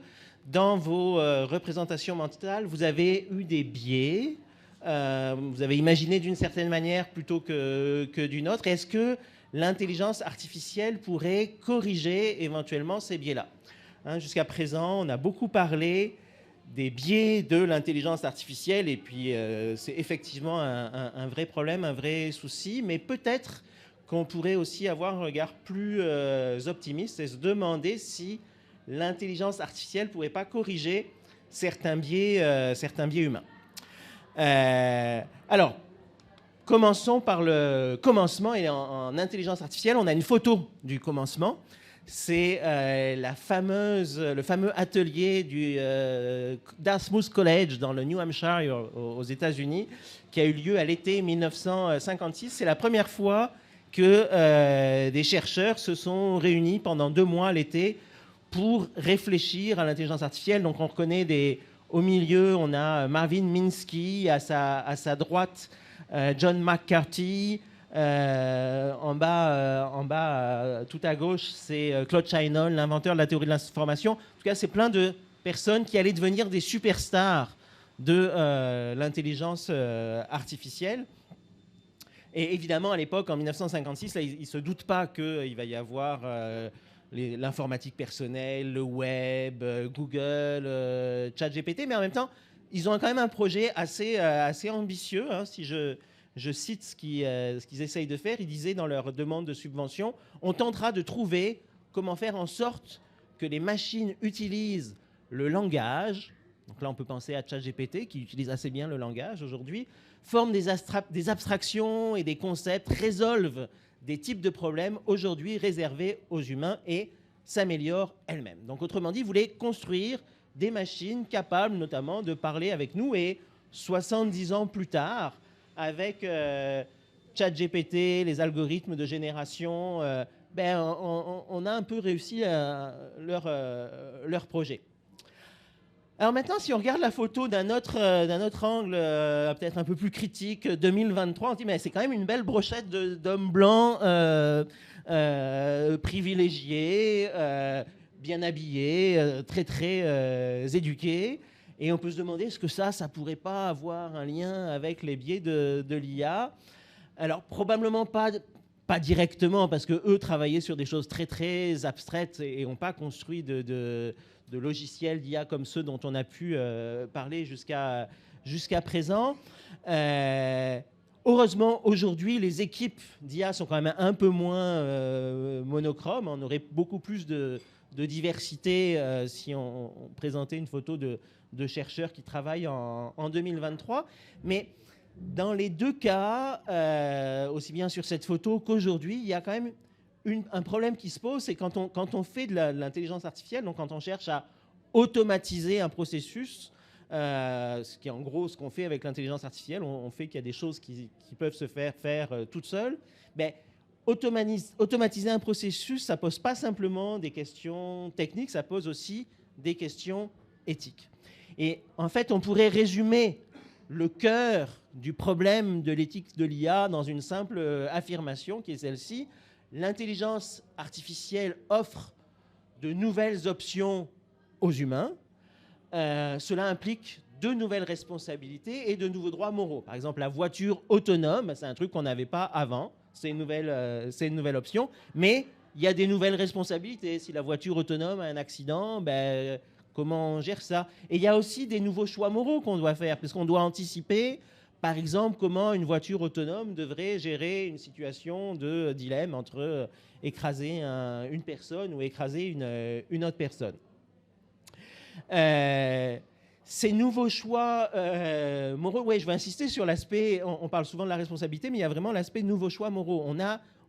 dans vos représentations mentales, vous avez eu des biais, vous avez imaginé d'une certaine manière plutôt que d'une autre? Est-ce que l'intelligence artificielle pourrait corriger éventuellement ces biais-là? Jusqu'à présent, on a beaucoup parlé des biais de l'intelligence artificielle, et puis c'est effectivement un vrai problème, un vrai souci, mais peut-être qu'on pourrait aussi avoir un regard plus optimiste et se demander si l'intelligence artificielle ne pourrait pas corriger certains biais humains. Alors, commençons par le commencement, et en intelligence artificielle, on a une photo du commencement. C'est le fameux atelier du Dartmouth College dans le New Hampshire aux États-Unis qui a eu lieu à l'été 1956. C'est la première fois que des chercheurs se sont réunis pendant 2 mois l'été pour réfléchir à l'intelligence artificielle. Donc on reconnaît au milieu, on a Marvin Minsky, à sa droite John McCarthy. En bas, tout à gauche, c'est Claude Shannon, l'inventeur de la théorie de l'information. En tout cas, c'est plein de personnes qui allaient devenir des superstars de l'intelligence artificielle. Et évidemment, à l'époque, en 1956, là, ils ne se doutent pas qu'il va y avoir l'informatique personnelle, le web, Google, ChatGPT, mais en même temps, ils ont quand même un projet assez ambitieux, si je cite ce qu'ils essayent de faire. Ils disaient dans leur demande de subvention, on tentera de trouver comment faire en sorte que les machines utilisent le langage. Donc là, on peut penser à ChatGPT, qui utilise assez bien le langage aujourd'hui, forment des abstractions et des concepts, résolvent des types de problèmes aujourd'hui réservés aux humains et s'améliorent elles-mêmes. Donc autrement dit, vous voulez construire des machines capables notamment de parler avec nous, et 70 ans plus tard, avec ChatGPT, les algorithmes de génération, on a un peu réussi leur projet. Alors maintenant, si on regarde la photo d'un autre angle, peut-être un peu plus critique, 2023, on dit mais c'est quand même une belle brochette d'hommes blancs privilégiés, bien habillés, très éduqués. Et on peut se demander, est-ce que ça pourrait pas avoir un lien avec les biais de l'IA? Alors, probablement pas directement, parce qu'eux travaillaient sur des choses très abstraites et n'ont pas construit de logiciels d'IA comme ceux dont on a pu parler jusqu'à présent. Heureusement, aujourd'hui, les équipes d'IA sont quand même un peu moins monochromes. On aurait beaucoup plus de diversité si on présentait une photo de chercheurs qui travaillent en 2023. Mais dans les 2 cas, aussi bien sur cette photo qu'aujourd'hui, il y a quand même un problème qui se pose, c'est quand on fait de l'intelligence artificielle, donc quand on cherche à automatiser un processus, ce qui est en gros ce qu'on fait avec l'intelligence artificielle, on fait qu'il y a des choses qui peuvent se faire toutes seules. Ben, automatiser un processus, ça pose pas simplement des questions techniques, ça pose aussi des questions éthiques. Et en fait, on pourrait résumer le cœur du problème de l'éthique de l'IA dans une simple affirmation qui est celle-ci. L'intelligence artificielle offre de nouvelles options aux humains. Cela implique de nouvelles responsabilités et de nouveaux droits moraux. Par exemple, la voiture autonome, c'est un truc qu'on n'avait pas avant. C'est une nouvelle option. Mais il y a des nouvelles responsabilités. Si la voiture autonome a un accident, ben, comment on gère ça? Et il y a aussi des nouveaux choix moraux qu'on doit faire, parce qu'on doit anticiper, par exemple, comment une voiture autonome devrait gérer une situation de dilemme entre écraser une personne ou écraser une autre personne. Ces nouveaux choix moraux, ouais, je vais insister sur l'aspect, on parle souvent de la responsabilité, mais il y a vraiment l'aspect nouveaux choix moraux.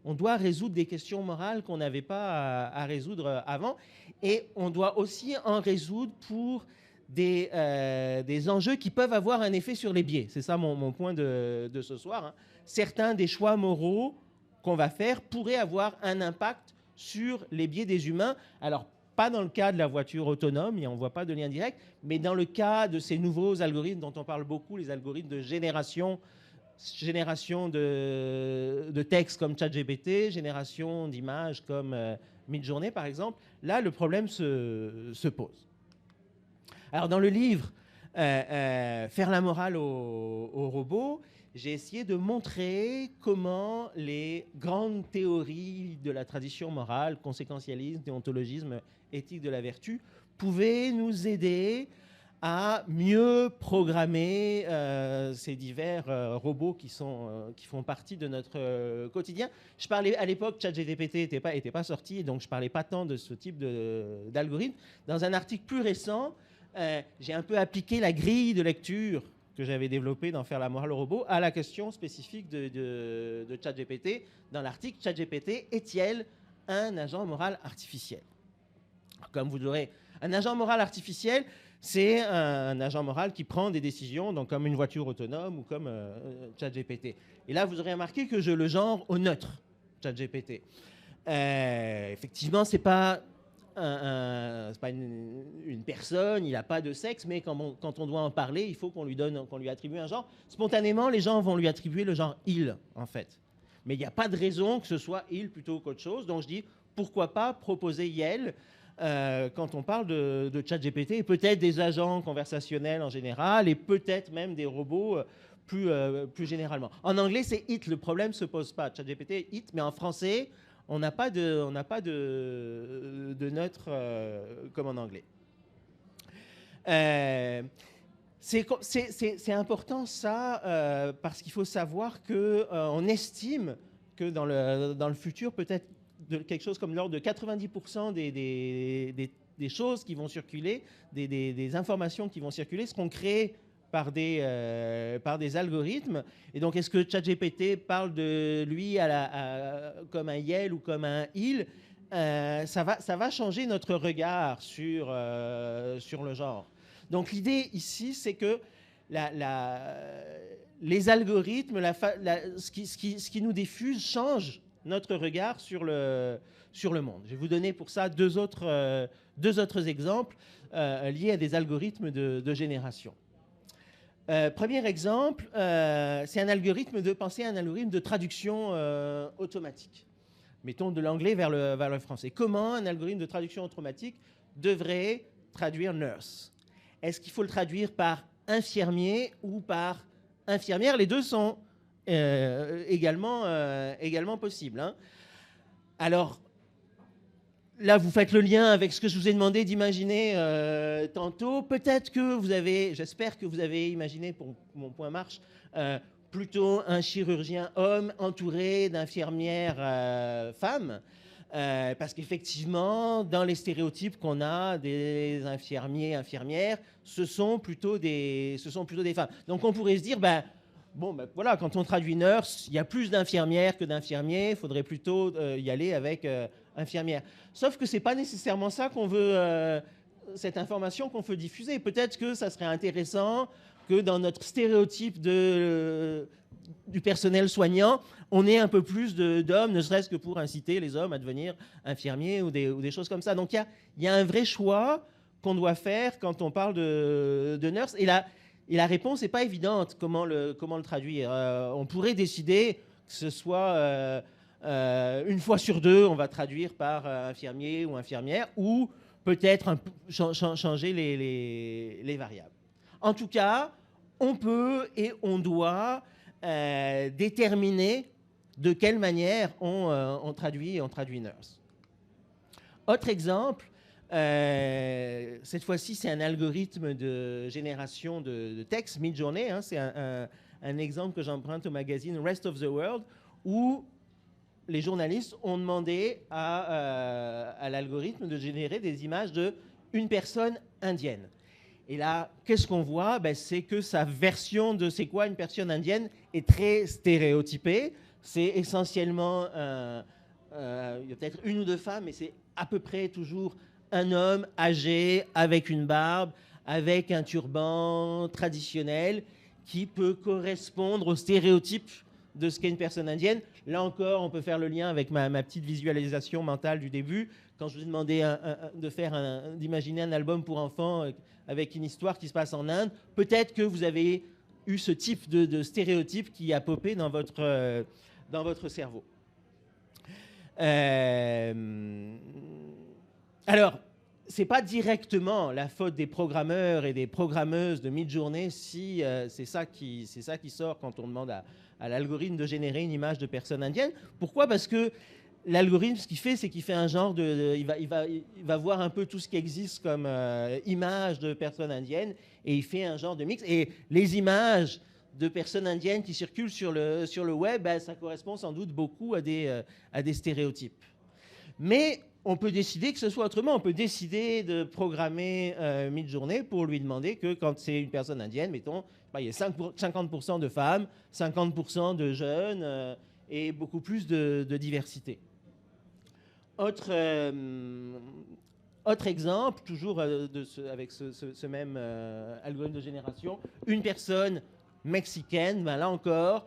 On doit résoudre des questions morales qu'on n'avait pas à résoudre avant, et on doit aussi en résoudre pour des enjeux qui peuvent avoir un effet sur les biais. C'est ça mon point de ce soir, hein. Certains des choix moraux qu'on va faire pourraient avoir un impact sur les biais des humains. Alors, pas dans le cas de la voiture autonome, on ne voit pas de lien direct, mais dans le cas de ces nouveaux algorithmes dont on parle beaucoup, les algorithmes de génération de textes comme ChatGPT, génération d'images comme Midjourney par exemple, là le problème se pose. Alors dans le livre Faire la morale aux robots, j'ai essayé de montrer comment les grandes théories de la tradition morale, conséquentialisme, déontologisme, éthique de la vertu, pouvaient nous aider à mieux programmer ces divers robots qui font partie de notre quotidien. Je parlais à l'époque, ChatGPT n'était pas sorti, donc je ne parlais pas tant de ce type d'algorithme. Dans un article plus récent, j'ai un peu appliqué la grille de lecture que j'avais développée dans Faire la morale au robot à la question spécifique de ChatGPT. Dans l'article, ChatGPT est-il un agent moral artificiel? Comme vous l'aurez, un agent moral artificiel, c'est un agent moral qui prend des décisions, donc comme une voiture autonome ou comme ChatGPT. Et là, vous aurez remarqué que je le genre au neutre, ChatGPT. Effectivement, c'est pas une personne, il n'a pas de sexe, mais quand on doit en parler, il faut qu'on lui attribue un genre. Spontanément, les gens vont lui attribuer le genre « il », en fait. Mais il n'y a pas de raison que ce soit « il » plutôt qu'autre chose. Donc je dis, pourquoi pas proposer « yel » quand on parle de ChatGPT, et peut-être des agents conversationnels en général, et peut-être même des robots plus généralement. En anglais, c'est « it », le problème ne se pose pas. ChatGPT est « it », mais en français, on n'a pas de neutre comme en anglais. C'est important ça, parce qu'il faut savoir qu'on estime que dans le futur, peut-être quelque chose comme l'ordre de 90% des choses qui vont circuler, des informations qui vont circuler seront créées par des algorithmes. Et donc, est-ce que ChatGPT parle de lui comme un yel ou comme un il? Ça va changer notre regard sur le genre. Donc, l'idée ici, c'est que les algorithmes, ce qui nous diffuse, change notre regard sur le monde. Je vais vous donner pour ça deux autres exemples liés à des algorithmes de génération. Premier exemple, c'est un algorithme de traduction automatique. Mettons de l'anglais vers le français. Comment un algorithme de traduction automatique devrait traduire nurse? Est-ce qu'il faut le traduire par infirmier ou par infirmière? Les deux sont également possibles, hein. Alors, là, vous faites le lien avec ce que je vous ai demandé d'imaginer tantôt. Peut-être que j'espère que vous avez imaginé, pour mon point marche, plutôt un chirurgien homme entouré d'infirmières femmes. Parce qu'effectivement, dans les stéréotypes qu'on a des infirmiers, infirmières, ce sont plutôt des femmes. Donc on pourrait se dire, bon, ben, voilà, quand on traduit nurse, il y a plus d'infirmières que d'infirmiers, il faudrait plutôt y aller avec infirmière. Sauf que ce n'est pas nécessairement ça qu'on veut, cette information qu'on veut diffuser. Peut-être que ça serait intéressant que dans notre stéréotype du personnel soignant, on ait un peu plus d'hommes, ne serait-ce que pour inciter les hommes à devenir infirmiers ou des choses comme ça. Donc il y a un vrai choix qu'on doit faire quand on parle de nurse. Et la réponse n'est pas évidente, comment le traduire. On pourrait décider que ce soit une fois sur deux, on va traduire par infirmier ou infirmière, ou peut-être changer les variables. En tout cas, on peut et on doit déterminer de quelle manière on traduit nurse. Autre exemple, cette fois-ci, c'est un algorithme de génération de texte, Midjourney. C'est un exemple que j'emprunte au magazine Rest of the World, où les journalistes ont demandé à l'algorithme de générer des images d'une personne indienne. Et là, qu'est-ce qu'on voit? C'est que sa version de c'est quoi une personne indienne est très stéréotypée. C'est essentiellement, il y a peut-être une ou deux femmes, mais c'est à peu près toujours un homme âgé, avec une barbe, avec un turban traditionnel, qui peut correspondre au stéréotype de ce qu'est une personne indienne. Là encore, on peut faire le lien avec ma petite visualisation mentale du début. Quand je vous ai demandé d'imaginer un album pour enfants avec une histoire qui se passe en Inde, peut-être que vous avez eu ce type de stéréotype qui a popé dans votre cerveau. Alors, ce n'est pas directement la faute des programmeurs et des programmeuses de Midjourney si c'est ça qui sort quand on demande à l'algorithme de générer une image de personne indienne. Pourquoi? Parce que l'algorithme, ce qu'il fait, c'est qu'il fait un genre il va voir un peu tout ce qui existe comme image de personnes indiennes et il fait un genre de mix. Et les images de personnes indiennes qui circulent sur le web, ça correspond sans doute beaucoup à des stéréotypes. Mais on peut décider que ce soit autrement. On peut décider de programmer Midjourney pour lui demander que quand c'est une personne indienne, mettons, il y a 50% de femmes, 50% de jeunes et beaucoup plus de diversité. Autre exemple, toujours avec ce même algorithme de génération, une personne mexicaine, là encore,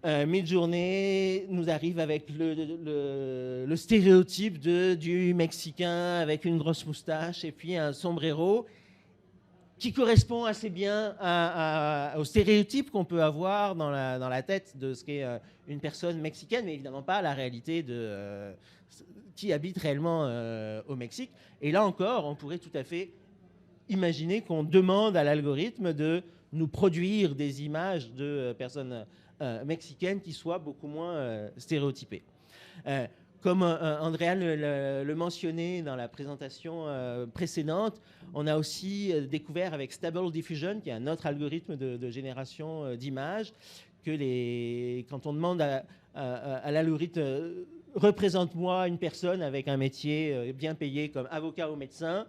Midjourney nous arrive avec le stéréotype du Mexicain avec une grosse moustache et puis un sombrero qui correspond assez bien au stéréotype qu'on peut avoir dans la tête de ce qu'est une personne mexicaine, mais évidemment pas à la réalité de qui habite réellement au Mexique. Et là encore, on pourrait tout à fait imaginer qu'on demande à l'algorithme de nous produire des images de personnes mexicaines qui soient beaucoup moins stéréotypées. Comme Andrea le mentionnait dans la présentation précédente, on a aussi découvert avec Stable Diffusion, qui est un autre algorithme de génération d'images, que quand on demande à l'algorithme représente-moi une personne avec un métier bien payé comme avocat ou médecin,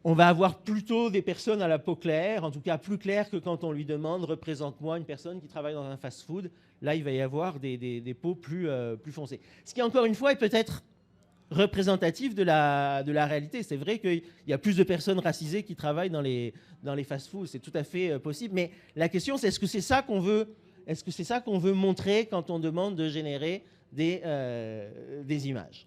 on va avoir plutôt des personnes à la peau claire, en tout cas plus claires que quand on lui demande représente-moi une personne qui travaille dans un fast-food. Là, il va y avoir des peaux plus foncées. Ce qui, encore une fois, est peut-être représentatif de la réalité. C'est vrai qu'il y a plus de personnes racisées qui travaillent dans les fast-foods. C'est tout à fait possible. Mais la question, c'est est-ce que c'est ça qu'on veut montrer quand on demande de générer des images?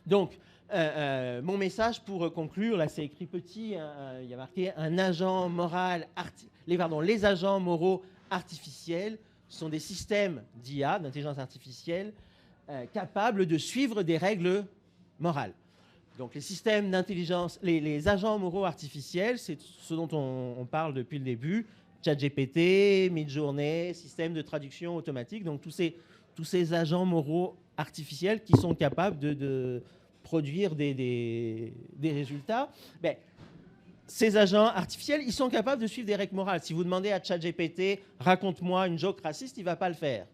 Donc, mon message pour conclure, là c'est écrit petit, il y a marqué un agent moral, les agents moraux artificiels sont des systèmes d'IA, d'intelligence artificielle, capables de suivre des règles morales. Donc les systèmes d'intelligence, les agents moraux artificiels, c'est ce dont on parle depuis le début, ChatGPT, Midjourney, système de traduction automatique, donc tous ces agents moraux artificiels qui sont capables de produire des résultats. Ces agents artificiels, ils sont capables de suivre des règles morales. Si vous demandez à ChatGPT, raconte-moi une joke raciste, il ne va pas le faire.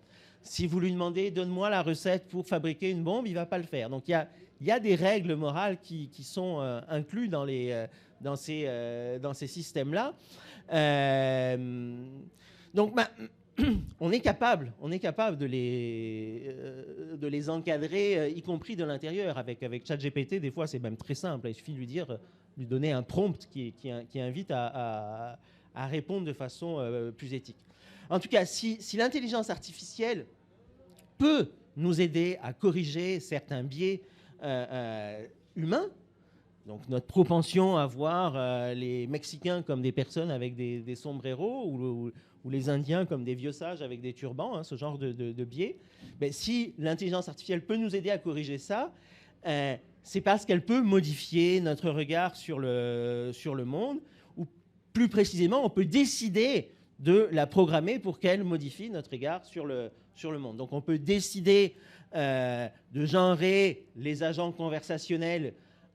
Si vous lui demandez, donne-moi la recette pour fabriquer une bombe, il ne va pas le faire. Donc il y a des règles morales qui sont incluses dans ces systèmes-là. Donc, on est capable de les encadrer, y compris de l'intérieur. Avec ChatGPT, des fois, c'est même très simple. Il suffit de lui donner un prompt qui invite à répondre de façon plus éthique. En tout cas, si l'intelligence artificielle peut nous aider à corriger certains biais humains, donc notre propension à voir les Mexicains comme des personnes avec des sombreros ou les Indiens comme des vieux sages avec des turbans, hein, ce genre de biais, ben, si l'intelligence artificielle peut nous aider à corriger ça, c'est parce qu'elle peut modifier notre regard sur le monde, ou plus précisément, on peut décider de la programmer pour qu'elle modifie notre regard sur le monde. Donc on peut décider de genrer les agents conversationnels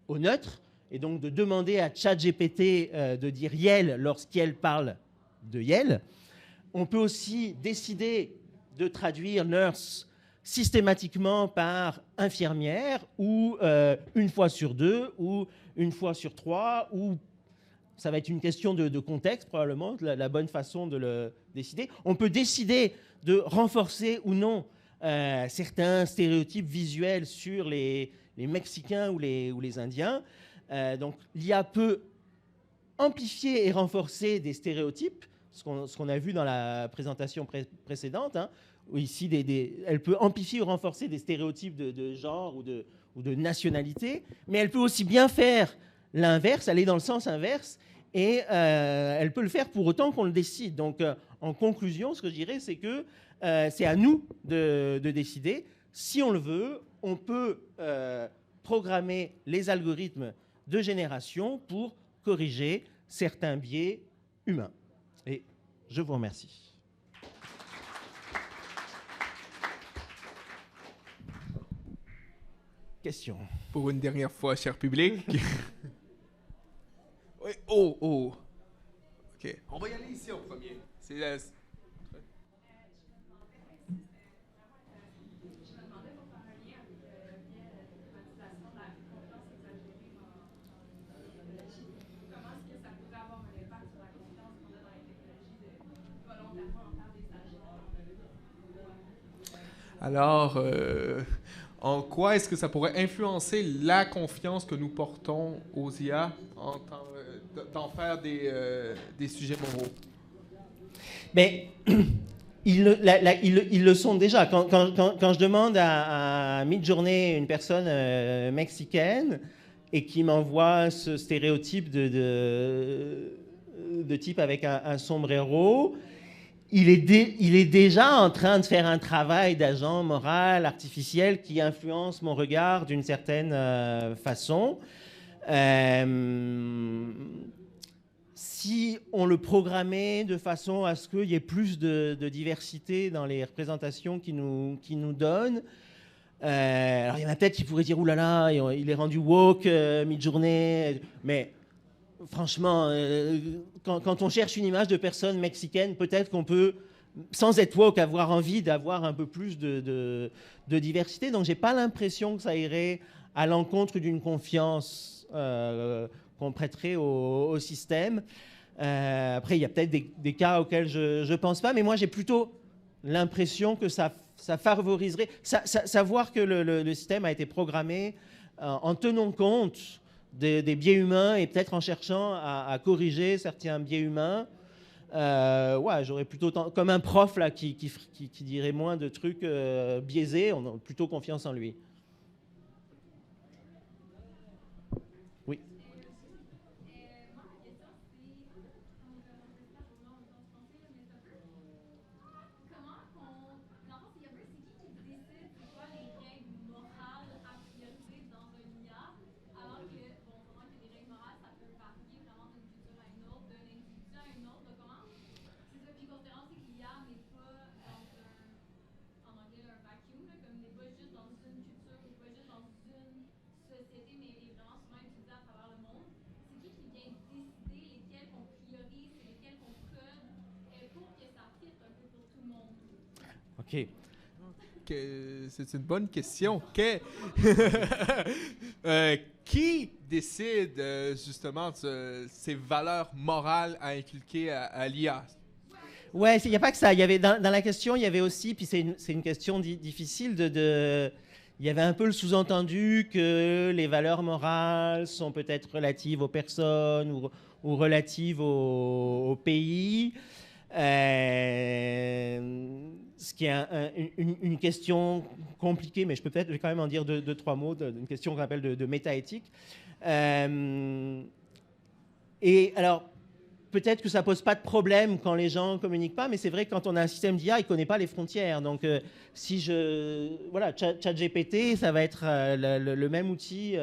au neutre, et donc de demander à ChatGPT de dire Yel lorsqu'elle parle de Yel. On peut aussi décider de traduire nurse systématiquement par infirmière, ou une fois sur 2, ou une fois sur 3, ou ça va être une question de contexte probablement, la bonne façon de le décider. On peut décider de renforcer ou non certains stéréotypes visuels sur les Mexicains ou les Indiens. Donc l'IA peut amplifier et renforcer des stéréotypes, ce qu'on a vu dans la présentation précédente, hein, où ici elle peut amplifier ou renforcer des stéréotypes de genre ou de nationalité, mais elle peut aussi bien faire l'inverse, aller dans le sens inverse, et elle peut le faire pour autant qu'on le décide. Donc en conclusion, ce que je dirais, c'est que c'est à nous de décider. Si on le veut, on peut programmer les algorithmes de génération pour corriger certains biais humains. Et je vous remercie. Question. Pour une dernière fois, cher public. Oui, oh. OK. On va y aller ici en premier. C'est la... Alors, en quoi est-ce que ça pourrait influencer la confiance que nous portons aux IA d'en faire des sujets moraux? Mais ils le sont déjà. Quand je demande à Midjourney, une personne mexicaine, et qui m'envoie ce stéréotype de type avec un sombrero, il est déjà en train de faire un travail d'agent moral artificiel qui influence mon regard d'une certaine façon. Si on le programmait de façon à ce qu'il y ait plus de diversité dans les représentations qu'il nous donne, alors il y en a peut-être qui pourraient dire « Ouh là là, il est rendu woke, Midjourney », mais franchement, quand on cherche une image de personne mexicaine, peut-être qu'on peut, sans être woke, avoir envie d'avoir un peu plus de diversité. Donc, je n'ai pas l'impression que ça irait à l'encontre d'une confiance qu'on prêterait au système. Après, il y a peut-être des cas auxquels je ne pense pas, mais moi, j'ai plutôt l'impression que ça favoriserait... Savoir que le système a été programmé en tenant compte des biais humains et peut-être en cherchant à corriger certains biais humains. Ouais, j'aurais plutôt comme un prof là qui dirait moins de trucs biaisés, on a plutôt confiance en lui. Oui. OK. C'est une bonne question. Qui décide justement de ces valeurs morales à inculquer à l'IA? Ouais, il n'y a pas que ça. Il y avait, dans la question, il y avait aussi, puis c'est une question difficile, il y avait un peu le sous-entendu que les valeurs morales sont peut-être relatives aux personnes ou relatives au pays. Ce qui est une question compliquée, mais je peux peut-être quand même en dire deux, trois mots, une question qu'on appelle de métaéthique. Et alors, peut-être que ça pose pas de problème quand les gens communiquent pas, mais c'est vrai que quand on a un système d'IA, il connaît pas les frontières. Donc, voilà, ChatGPT, ça va être le même outil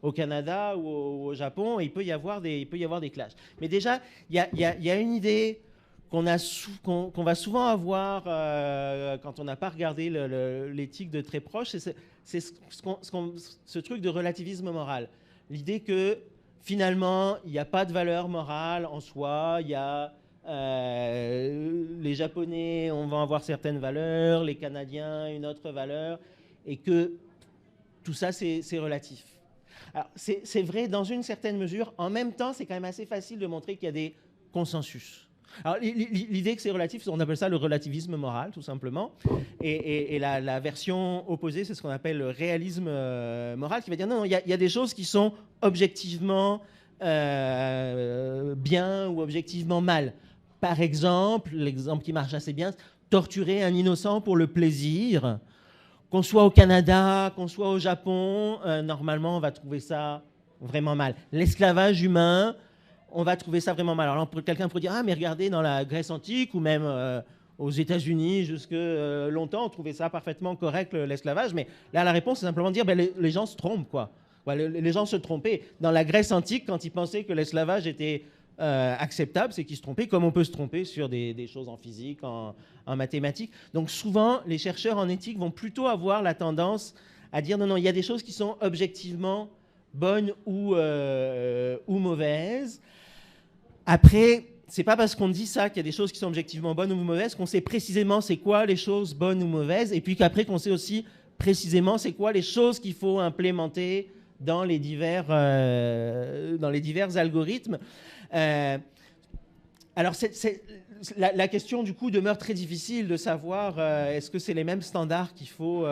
au Canada ou au Japon, et il peut y avoir des clashs. Mais déjà, il y a une idée qu'on va souvent avoir quand on n'a pas regardé l'éthique de très proche, c'est ce truc de relativisme moral. L'idée que finalement, il n'y a pas de valeur morale en soi, il y a les Japonais, on va avoir certaines valeurs, les Canadiens, une autre valeur, et que tout ça, c'est relatif. Alors, c'est vrai dans une certaine mesure. En même temps, c'est quand même assez facile de montrer qu'il y a des consensus. Alors, l'idée que c'est relatif, on appelle ça le relativisme moral, tout simplement. Et la version opposée, c'est ce qu'on appelle le réalisme moral, qui va dire non, il y a des choses qui sont objectivement bien ou objectivement mal. Par exemple, l'exemple qui marche assez bien, torturer un innocent pour le plaisir. Qu'on soit au Canada, qu'on soit au Japon, normalement, on va trouver ça vraiment mal. L'esclavage humain, on va trouver ça vraiment mal. Alors, quelqu'un pourrait dire, ah, mais regardez, dans la Grèce antique ou même aux États-Unis, jusque longtemps, on trouvait ça parfaitement correct, l'esclavage. Mais là, la réponse, c'est simplement de dire, ben, les gens se trompent, quoi. Ouais, les gens se trompaient. Dans la Grèce antique, quand ils pensaient que l'esclavage était acceptable, c'est qu'ils se trompaient, comme on peut se tromper sur des choses en physique, en mathématiques. Donc souvent, les chercheurs en éthique vont plutôt avoir la tendance à dire non, il y a des choses qui sont objectivement bonnes ou mauvaises. Après, c'est pas parce qu'on dit ça qu'il y a des choses qui sont objectivement bonnes ou mauvaises qu'on sait précisément c'est quoi les choses bonnes ou mauvaises, et puis qu'après qu'on sait aussi précisément c'est quoi les choses qu'il faut implémenter dans les divers algorithmes. Alors, la question, du coup, demeure très difficile de savoir est-ce que c'est les mêmes standards qu'il faut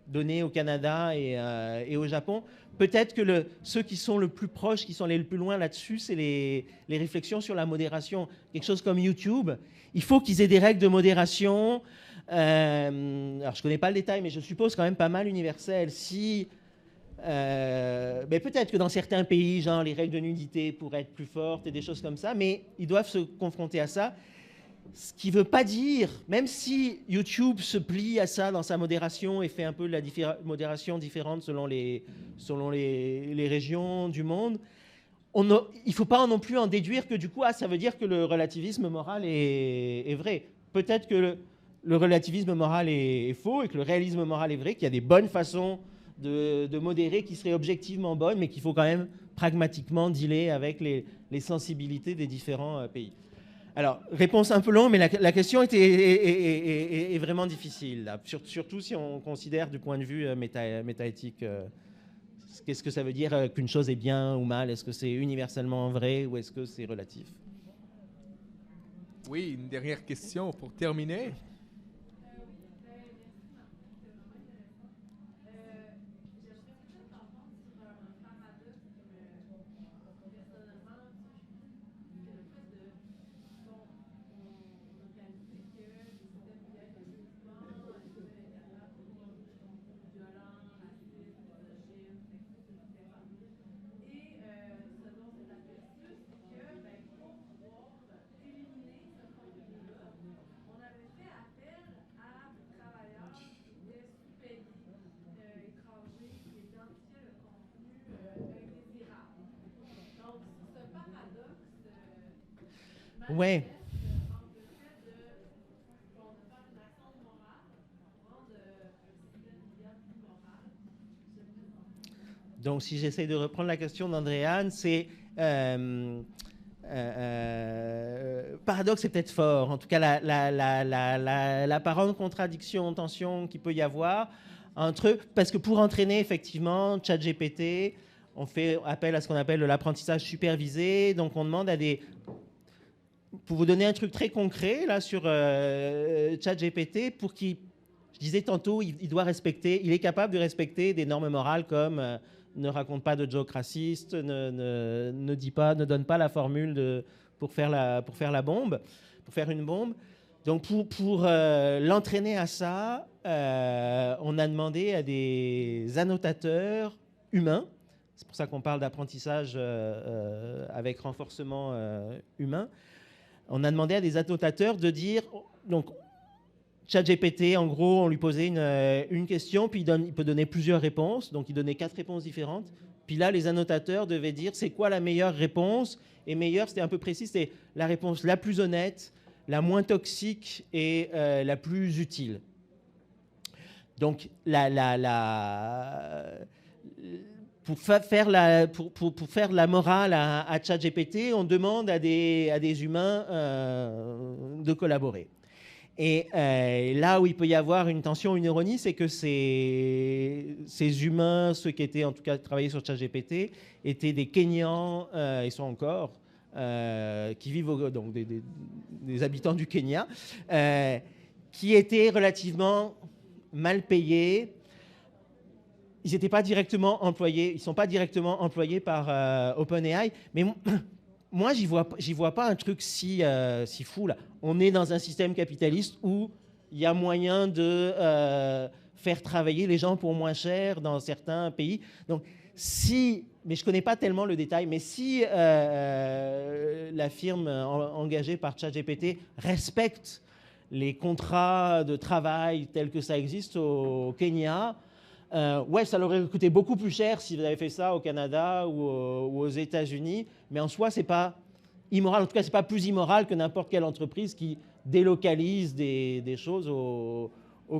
donner au Canada et au Japon. Peut-être que ceux qui sont le plus proches, qui sont allés le plus loin là-dessus, c'est les réflexions sur la modération. Quelque chose comme YouTube, il faut qu'ils aient des règles de modération. Alors, je ne connais pas le détail, mais je suppose quand même pas mal universel. Mais peut-être que dans certains pays, genre les règles de nudité pourraient être plus fortes et des choses comme ça, mais ils doivent se confronter à ça. Ce qui ne veut pas dire, même si YouTube se plie à ça dans sa modération et fait un peu de la modération différente selon les régions du monde, il ne faut pas non plus en déduire que du coup, ça veut dire que le relativisme moral est vrai. Peut-être que le relativisme moral est faux et que le réalisme moral est vrai, qu'il y a des bonnes façons de modérer qui seraient objectivement bonnes, mais qu'il faut quand même pragmatiquement dealer avec les sensibilités des différents pays. Alors, réponse un peu longue, mais la question est vraiment difficile, là. Surtout si on considère du point de vue métaéthique, qu'est-ce que ça veut dire qu'une chose est bien ou mal? Est-ce que c'est universellement vrai ou est-ce que c'est relatif? Oui, une dernière question pour terminer. Ouais. Donc, si j'essaie de reprendre la question d'Andréane, c'est paradoxe, c'est peut-être fort. En tout cas, l'apparente contradiction, tension qu'il peut y avoir entre eux, parce que pour entraîner effectivement ChatGPT, on fait appel à ce qu'on appelle l'apprentissage supervisé. Donc, on demande à pour vous donner un truc très concret là sur ChatGPT, pour qu'il, je disais tantôt, il doit respecter, il est capable de respecter des normes morales comme ne raconte pas de jokes racistes, ne dit pas, ne donne pas la formule pour faire la bombe, pour faire une bombe. Donc pour l'entraîner à ça, on a demandé à des annotateurs humains. C'est pour ça qu'on parle d'apprentissage avec renforcement humain. On a demandé à des annotateurs de dire, donc ChatGPT, en gros, on lui posait une question, puis il peut donner plusieurs réponses. Donc il donnait 4 réponses différentes. Puis là, les annotateurs devaient dire c'est quoi la meilleure réponse. Et meilleure, c'était un peu précis, c'était la réponse la plus honnête, la moins toxique et la plus utile. Donc, pour faire la morale à ChatGPT, on demande à des humains de collaborer. Et là où il peut y avoir une tension, une ironie, c'est que ces humains, ceux qui étaient en tout cas travaillés sur ChatGPT, étaient des Kenyans, ils sont encore, qui vivent donc des habitants du Kenya, qui étaient relativement mal payés. Ils n'étaient pas directement employés, ils sont pas directement employés par OpenAI, mais moi j'y vois pas un truc si fou là. On est dans un système capitaliste où il y a moyen de faire travailler les gens pour moins cher dans certains pays. Donc mais je ne connais pas tellement le détail, mais si la firme engagée par ChatGPT respecte les contrats de travail tels que ça existe au Kenya, ouais, ça leur aurait coûté beaucoup plus cher si vous avez fait ça au Canada ou aux États-Unis, mais en soi, ce n'est pas immoral. En tout cas, ce n'est pas plus immoral que n'importe quelle entreprise qui délocalise des choses au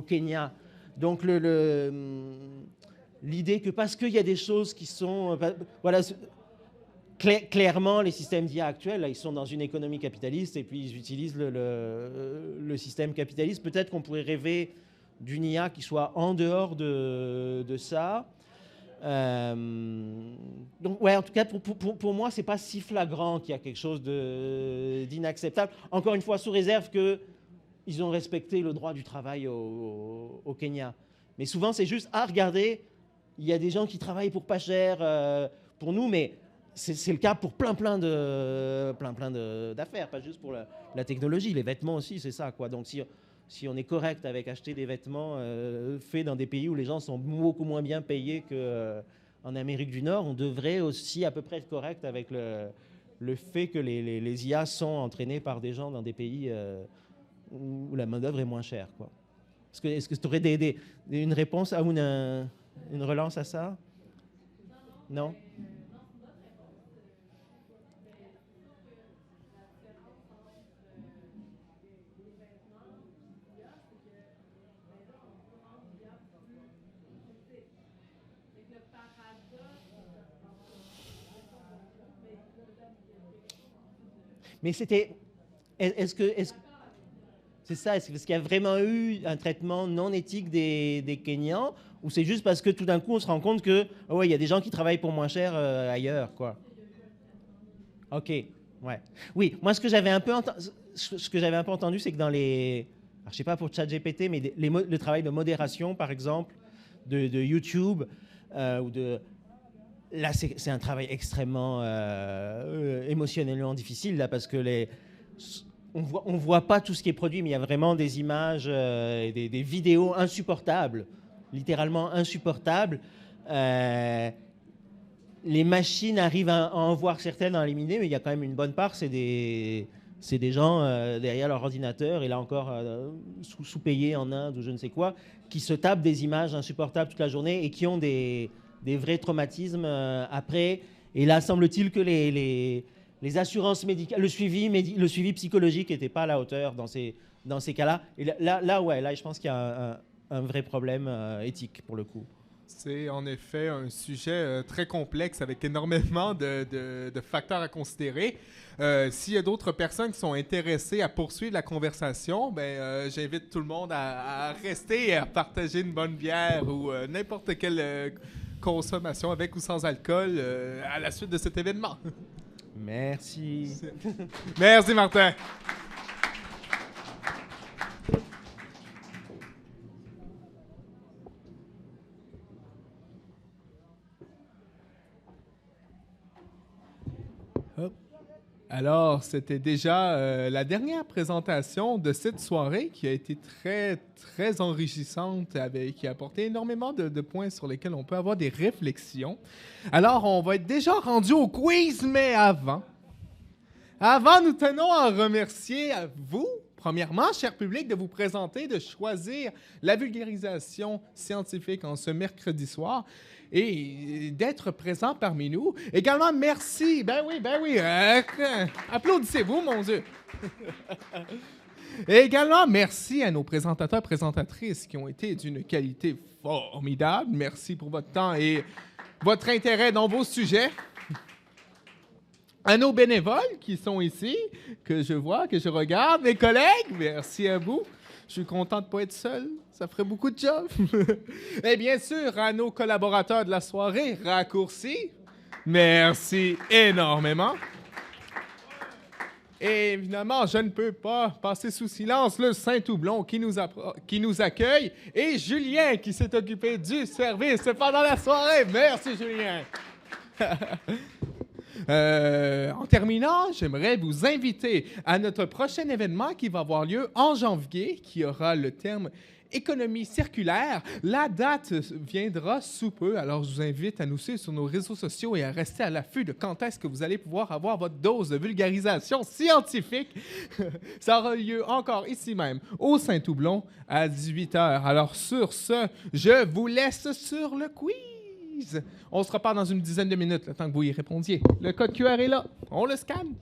Kenya. Donc, l'idée que parce qu'il y a des choses qui sont... voilà, clairement, les systèmes d'IA actuels, là, ils sont dans une économie capitaliste et puis ils utilisent le système capitaliste. Peut-être qu'on pourrait rêver d'une IA qui soit en dehors de ça. Donc, ouais, en tout cas, pour moi, ce n'est pas si flagrant qu'il y a quelque chose d'inacceptable. Encore une fois, sous réserve qu'ils ont respecté le droit du travail au Kenya. Mais souvent, c'est juste, regardez, il y a des gens qui travaillent pour pas cher pour nous, mais c'est le cas pour plein d'affaires, pas juste pour la technologie. Les vêtements aussi, c'est ça, quoi. Donc, si on est correct avec acheter des vêtements faits dans des pays où les gens sont beaucoup moins bien payés qu'en Amérique du Nord, on devrait aussi à peu près être correct avec le fait que les IA sont entraînés par des gens dans des pays où la main-d'œuvre est moins chère, quoi. Est-ce que tu aurais une réponse ou une relance à ça? Non? Mais c'était... Est-ce que c'est ça? Est-ce qu'il y a vraiment eu un traitement non éthique des Kenyans, ou c'est juste parce que tout d'un coup on se rend compte que ouais, il y a des gens qui travaillent pour moins cher ailleurs, quoi? Ok, ouais. Oui, moi ce que j'avais un peu entendu, c'est que dans les... Alors, je sais pas pour ChatGPT, mais le travail de modération, par exemple, de YouTube ou de... Là, c'est un travail extrêmement émotionnellement difficile, là, parce que on voit pas tout ce qui est produit, mais il y a vraiment des images, des vidéos insupportables, littéralement insupportables. Les machines arrivent à en voir certaines, à en éliminer, mais il y a quand même une bonne part, c'est des gens derrière leur ordinateur, et là encore sous-payés en Inde ou je ne sais quoi, qui se tapent des images insupportables toute la journée et qui ont des vrais traumatismes après. Et là, semble-t-il que les assurances médicales, le suivi psychologique n'était pas à la hauteur dans ces cas-là. Et là, je pense qu'il y a un vrai problème éthique pour le coup. C'est en effet un sujet très complexe avec énormément de facteurs à considérer. S'il y a d'autres personnes qui sont intéressées à poursuivre la conversation, j'invite tout le monde à rester et à partager une bonne bière ou n'importe quelle consommation avec ou sans alcool à la suite de cet événement. Merci. Merci, Martin. Hop. Alors, c'était déjà la dernière présentation de cette soirée qui a été très, très enrichissante, qui a apporté énormément de points sur lesquels on peut avoir des réflexions. Alors, on va être déjà rendu au quiz, mais avant, nous tenons à remercier à vous, premièrement, cher public, de vous présenter, de choisir la vulgarisation scientifique en ce mercredi soir et d'être présent parmi nous. Également, merci. Ben oui. Applaudissez-vous, mon Dieu. Et également, merci à nos présentateurs, présentatrices qui ont été d'une qualité formidable. Merci pour votre temps et votre intérêt dans vos sujets. À nos bénévoles qui sont ici, que je vois, que je regarde, mes collègues, merci à vous. Je suis content de ne pas être seul, ça ferait beaucoup de job. Et bien sûr, à nos collaborateurs de la soirée, Raccourci, merci énormément. Et évidemment, je ne peux pas passer sous silence le Saint-Houblon qui nous accueille et Julien qui s'est occupé du service pendant la soirée. Merci, Julien. En terminant, j'aimerais vous inviter à notre prochain événement qui va avoir lieu en janvier, qui aura le terme économie circulaire. La date viendra sous peu, alors je vous invite à nous suivre sur nos réseaux sociaux et à rester à l'affût de quand est-ce que vous allez pouvoir avoir votre dose de vulgarisation scientifique. Ça aura lieu encore ici même, au Saint-Houblon, à 18h. Alors sur ce, je vous laisse sur le quiz. On se repart dans une dizaine de minutes, le temps que vous y répondiez. Le code QR est là. On le scanne.